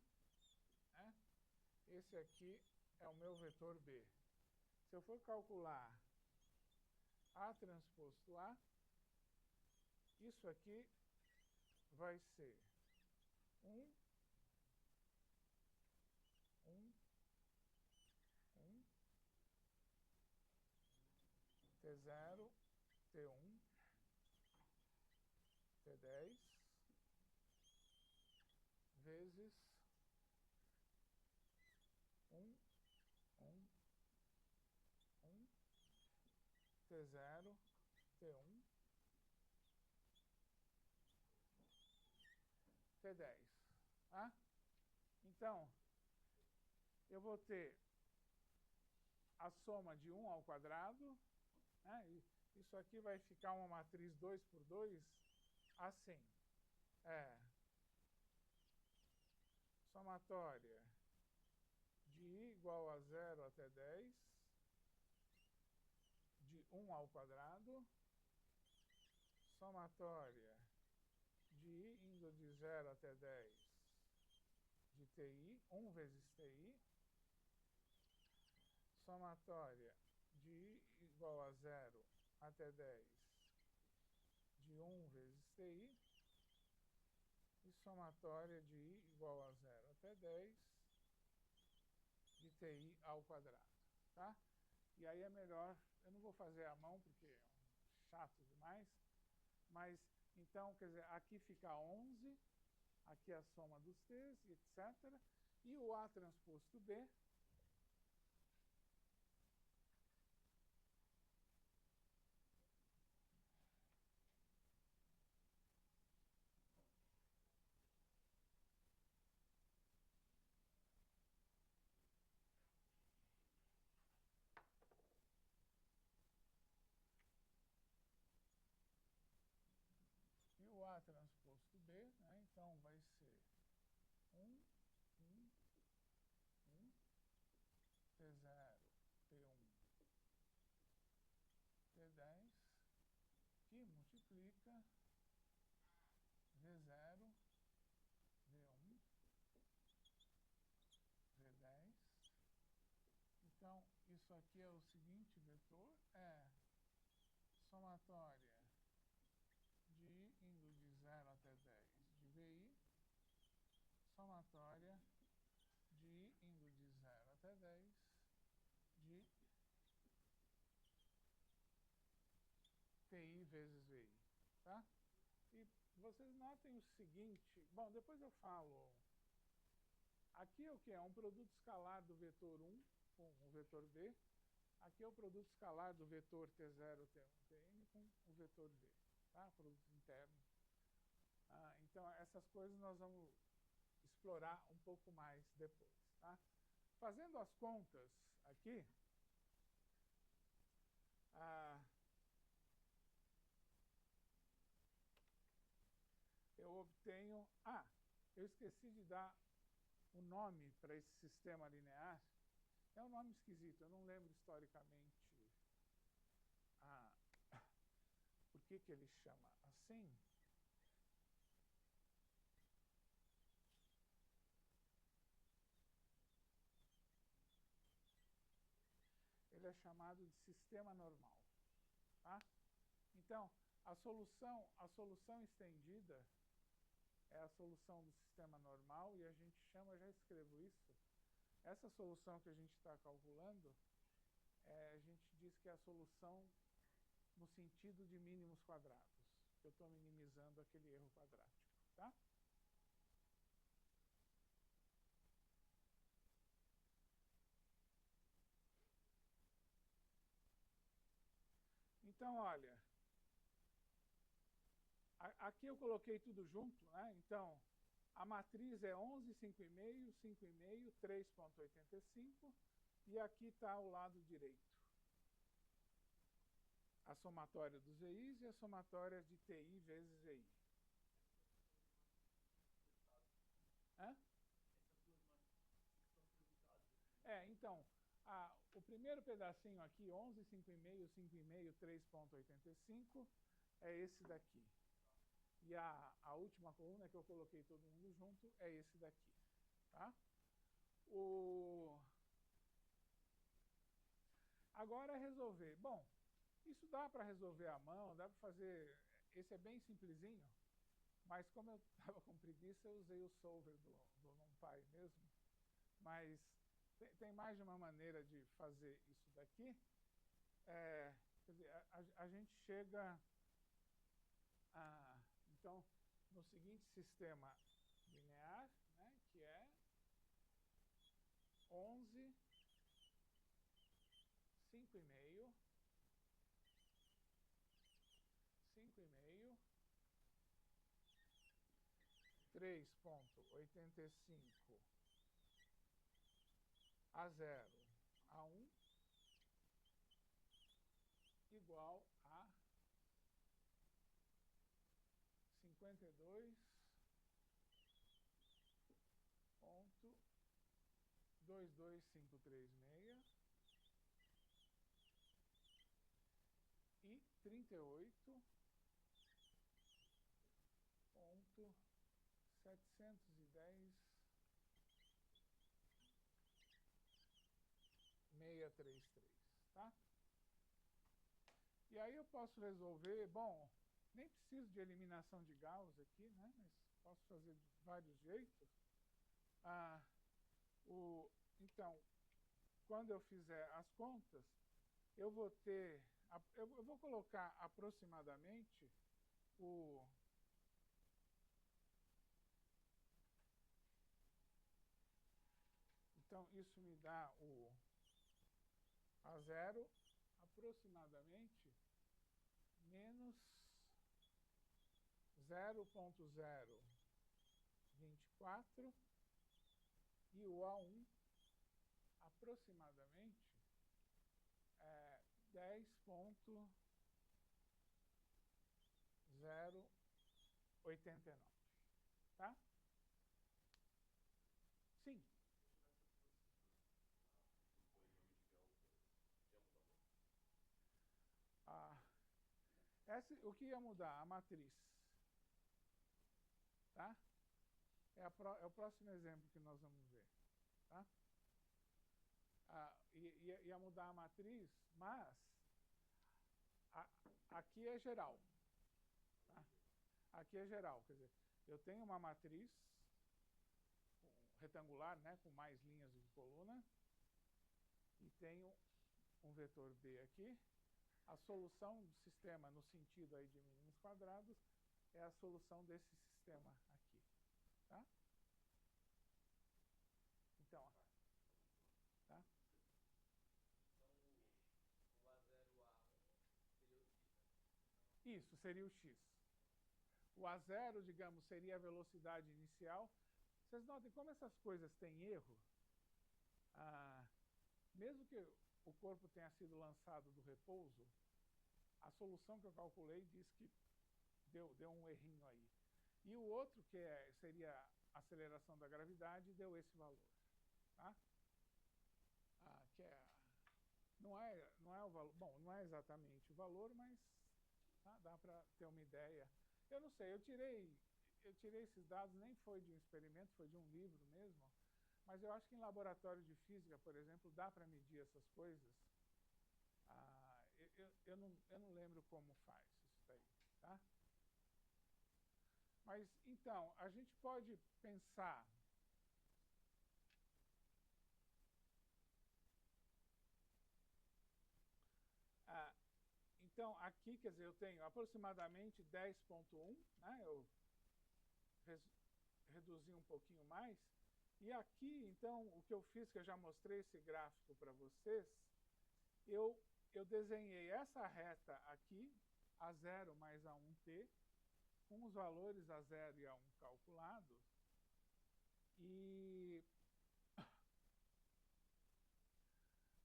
né? Esse aqui é o meu vetor B. Se eu for calcular A transposto A, isso aqui vai ser 1, 1, 1, T0, T1, T10, vezes 1, 1, 1, T0, T1, T10. Tá? Então, eu vou ter a soma de 1 ao quadrado, né? E isso aqui vai ficar uma matriz 2×2 assim. Somatória de I igual a 0 até 10, de 1 ao quadrado, somatória de I indo de 0 até 10, de TI, 1 vezes TI, somatória de I igual a 0 até 10, de 1 vezes TI, e somatória de I igual a 0 até 10, de TI ao quadrado. Tá? E aí é melhor, eu não vou fazer à mão porque é chato demais, mas então, quer dizer, aqui fica 11, aqui a soma dos t's, etc. E o A transposto B e o A transposto B, né? Então vai ser 1, 1, 1, T0, T1, T10, que multiplica V0, V1, V10. Então, isso aqui é o seguinte vetor, é somatória de I indo de 0 até 10 de VI, somatória de I indo de 0 até 10 de TI vezes VI, tá? E vocês notem o seguinte, bom, depois eu falo, aqui é o que é? Um produto escalar do vetor 1 com o vetor B, aqui é o produto escalar do vetor T0, T1, Tn com o vetor V, tá? Produto interno. Então, essas coisas nós vamos explorar um pouco mais depois, tá? Fazendo as contas aqui, eu obtenho... eu esqueci de dar o nome para esse sistema linear. É um nome esquisito, eu não lembro historicamente por que ele chama assim. Ele é chamado de sistema normal, tá? Então, a solução estendida é a solução do sistema normal e a gente chama, já escrevo isso, essa solução que a gente está calculando, a gente diz que é a solução no sentido de mínimos quadrados. Eu estou minimizando aquele erro quadrático, tá? Então, olha, aqui eu coloquei tudo junto, né? Então, a matriz é 11, 5,5, 5,5, 3,85, e aqui está o lado direito. A somatória dos VIs e a somatória de TI vezes VI. Hã? Essas duas matrizes são tributadas aqui. Então, o primeiro pedacinho aqui, 11, 5,5, 5,5, 3,85, é esse daqui. E a última coluna que eu coloquei todo mundo junto é esse daqui, tá? Agora é resolver. Bom, isso dá para resolver à mão, dá para fazer... Esse é bem simplesinho, mas como eu estava com preguiça, eu usei o solver do NumPy mesmo. Mas tem mais de uma maneira de fazer isso daqui. Quer dizer, a gente chega então, no seguinte sistema linear, né, que é 11, 5,5, 5,5, 3,85 a 0 a 1 igual a 52,22536 e 38,710,633, tá? E aí eu posso resolver, bom, nem preciso de eliminação de Gauss aqui, né? Mas posso fazer de vários jeitos. Então, quando eu fizer as contas, eu vou ter... Eu vou colocar aproximadamente isso me dá o A0 aproximadamente menos 0,024 e o A1 aproximadamente 10,089, tá? Sim. O que ia mudar? A matriz. Tá? É o próximo exemplo que nós vamos ver. Tá? Ia mudar a matriz, mas aqui é geral. Tá? Aqui é geral, quer dizer, eu tenho uma matriz retangular, né, com mais linhas de coluna, e tenho um vetor B aqui. A solução do sistema, no sentido aí de mínimos quadrados, é a solução desse sistema aqui. Tá? Então, ó, tá? Então, o A0, A1 seria o X, né? Isso, seria o X. O A0, digamos, seria a velocidade inicial. Vocês notem como essas coisas têm erro? Mesmo que o corpo tenha sido lançado do repouso, a solução que eu calculei diz que deu um errinho aí. E o outro, que seria a aceleração da gravidade, deu esse valor. Tá? Não é o valor, bom, não é exatamente o valor, mas tá, dá para ter uma ideia. Eu não sei, eu tirei esses dados, nem foi de um experimento, foi de um livro mesmo, mas eu acho que em laboratório de física, por exemplo, dá para medir essas coisas. Eu não lembro como faz isso daí, tá? Mas, então, a gente pode pensar... então, aqui, quer dizer, eu tenho aproximadamente 10,1, né? Eu reduzi um pouquinho mais. E aqui, então, o que eu fiz, que eu já mostrei esse gráfico para vocês, eu desenhei essa reta aqui, A0 mais A1t, com os valores A0 e A1 calculados, e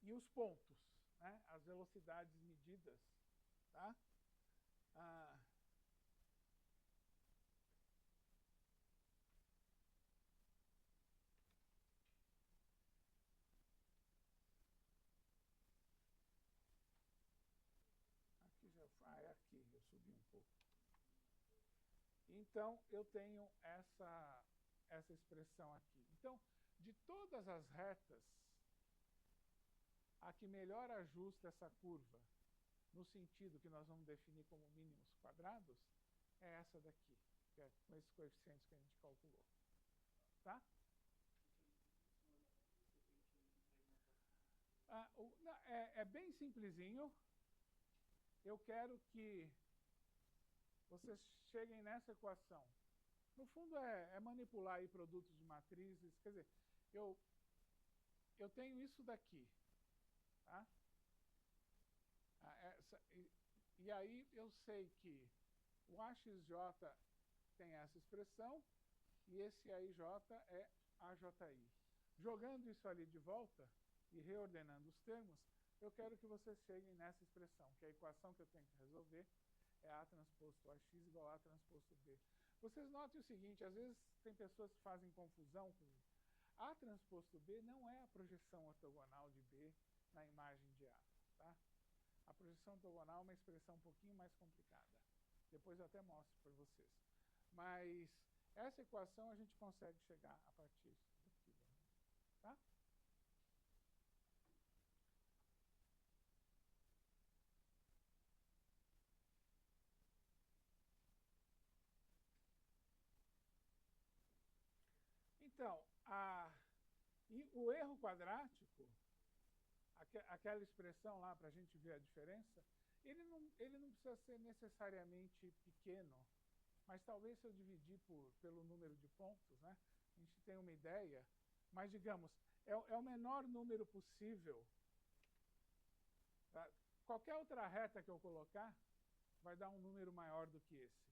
os pontos, né? As velocidades medidas, tá? Aqui já é aqui, eu subi um pouco. Então, eu tenho essa expressão aqui. Então, de todas as retas, a que melhor ajusta essa curva, no sentido que nós vamos definir como mínimos quadrados, é essa daqui, que é com esses coeficientes que a gente calculou. Tá? É bem simplesinho. Eu quero que vocês cheguem nessa equação. No fundo, é manipular aí produtos de matrizes. Quer dizer, eu tenho isso daqui. Tá? E aí eu sei que o AXJ tem essa expressão e esse AIJ é AJI. Jogando isso ali de volta e reordenando os termos, eu quero que vocês cheguem nessa expressão, que a equação que eu tenho que resolver é A transposto AX igual a A transposto B. Vocês notem o seguinte, às vezes tem pessoas que fazem confusão com A transposto B não é a projeção ortogonal de B na imagem de A. Tá? A projeção ortogonal é uma expressão um pouquinho mais complicada. Depois eu até mostro para vocês. Mas essa equação a gente consegue chegar a partir daqui. Tá? Então, e o erro quadrático, aquela expressão lá para a gente ver a diferença, ele não precisa ser necessariamente pequeno, mas talvez se eu dividir pelo número de pontos, né, a gente tem uma ideia, mas digamos, é o menor número possível. Tá? Qualquer outra reta que eu colocar vai dar um número maior do que esse.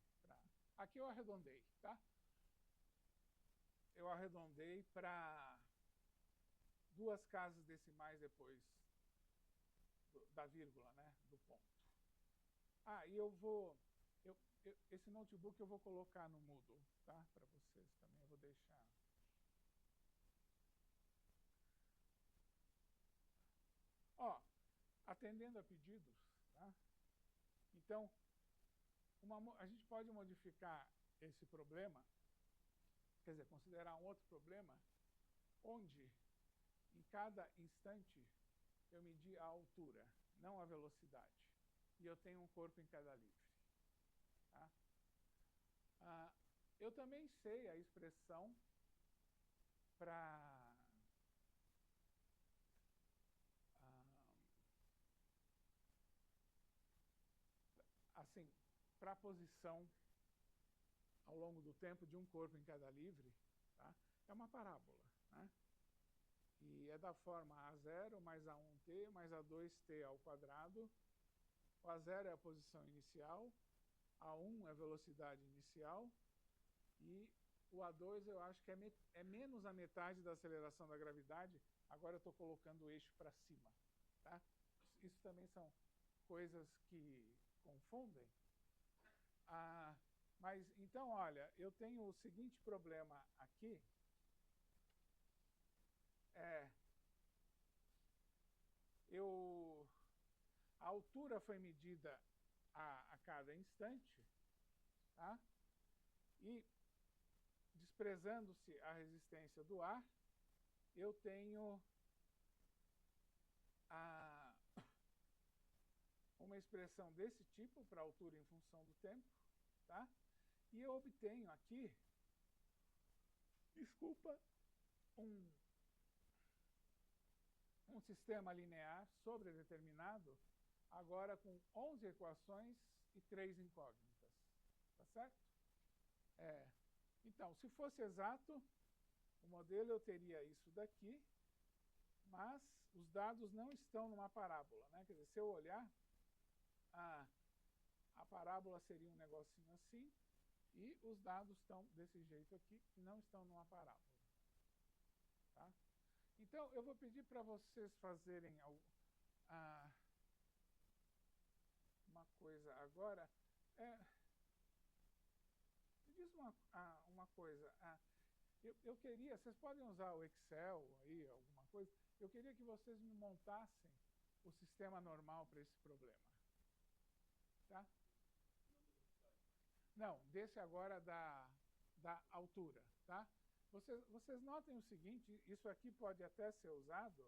Aqui eu arredondei, tá? Eu arredondei para 2 casas decimais depois da vírgula, né? Do ponto. E esse notebook eu vou colocar no Moodle, tá? Para vocês também, eu vou deixar. Atendendo a pedidos, tá? Então, a gente pode modificar esse problema, quer dizer, considerar um outro problema, onde em cada instante eu medi a altura, não a velocidade. E eu tenho um corpo em cada livre. Tá? Eu também sei a expressão para assim, para a posição ao longo do tempo de um corpo em cada livre, tá? É uma parábola, né? E é da forma A0 mais A1t mais A2t ao quadrado. O A0 é a posição inicial, A1 é a velocidade inicial, e o A2 eu acho que é menos a metade da aceleração da gravidade. Agora eu estou colocando o eixo para cima. Tá? Isso também são coisas que confundem. Mas, então, olha, eu tenho o seguinte problema aqui. A altura foi medida a cada instante, tá? E, desprezando-se a resistência do ar, eu tenho uma expressão desse tipo para a altura em função do tempo, tá? E eu obtenho aqui, desculpa, um sistema linear sobredeterminado, agora com 11 equações e 3 incógnitas. Tá certo? Então, se fosse exato, o modelo eu teria isso daqui, mas os dados não estão numa parábola, né? Quer dizer, se eu olhar, a parábola seria um negocinho assim, e os dados estão desse jeito aqui, e não estão numa parábola. Tá? Então, eu vou pedir para vocês fazerem uma coisa agora. Me diz uma coisa. Eu queria, vocês podem usar o Excel aí, alguma coisa. Eu queria que vocês me montassem o sistema normal para esse problema. Tá? Não, desse agora da altura, tá? Vocês notem o seguinte, isso aqui pode até ser usado.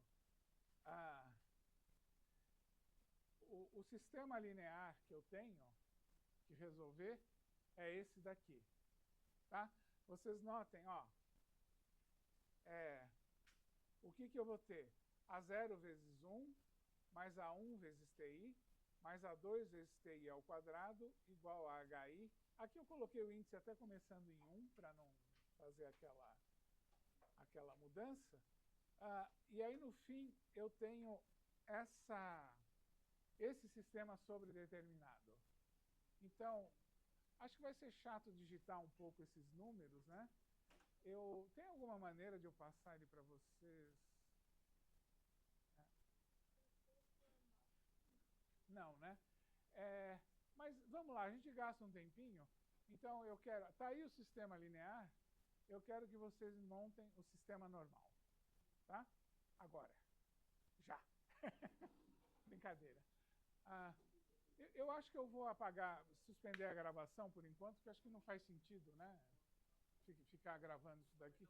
O sistema linear que eu tenho que resolver é esse daqui, tá? Vocês notem, o que eu vou ter? A0 vezes 1, mais A1 vezes TI, mais A2 vezes TI ao quadrado, igual a HI. Aqui eu coloquei o índice até começando em 1, para não fazer aquela mudança. E aí, no fim, eu tenho esse sistema sobredeterminado. Então, acho que vai ser chato digitar um pouco esses números, né? Tem alguma maneira de eu passar ele para vocês? Não, né? Mas vamos lá, a gente gasta um tempinho. Então, eu quero... Está aí o sistema linear. Eu quero que vocês montem o sistema normal. Tá? Agora. Já. Brincadeira. Eu acho que eu vou suspender a gravação por enquanto, porque acho que não faz sentido, né? Ficar gravando isso daqui.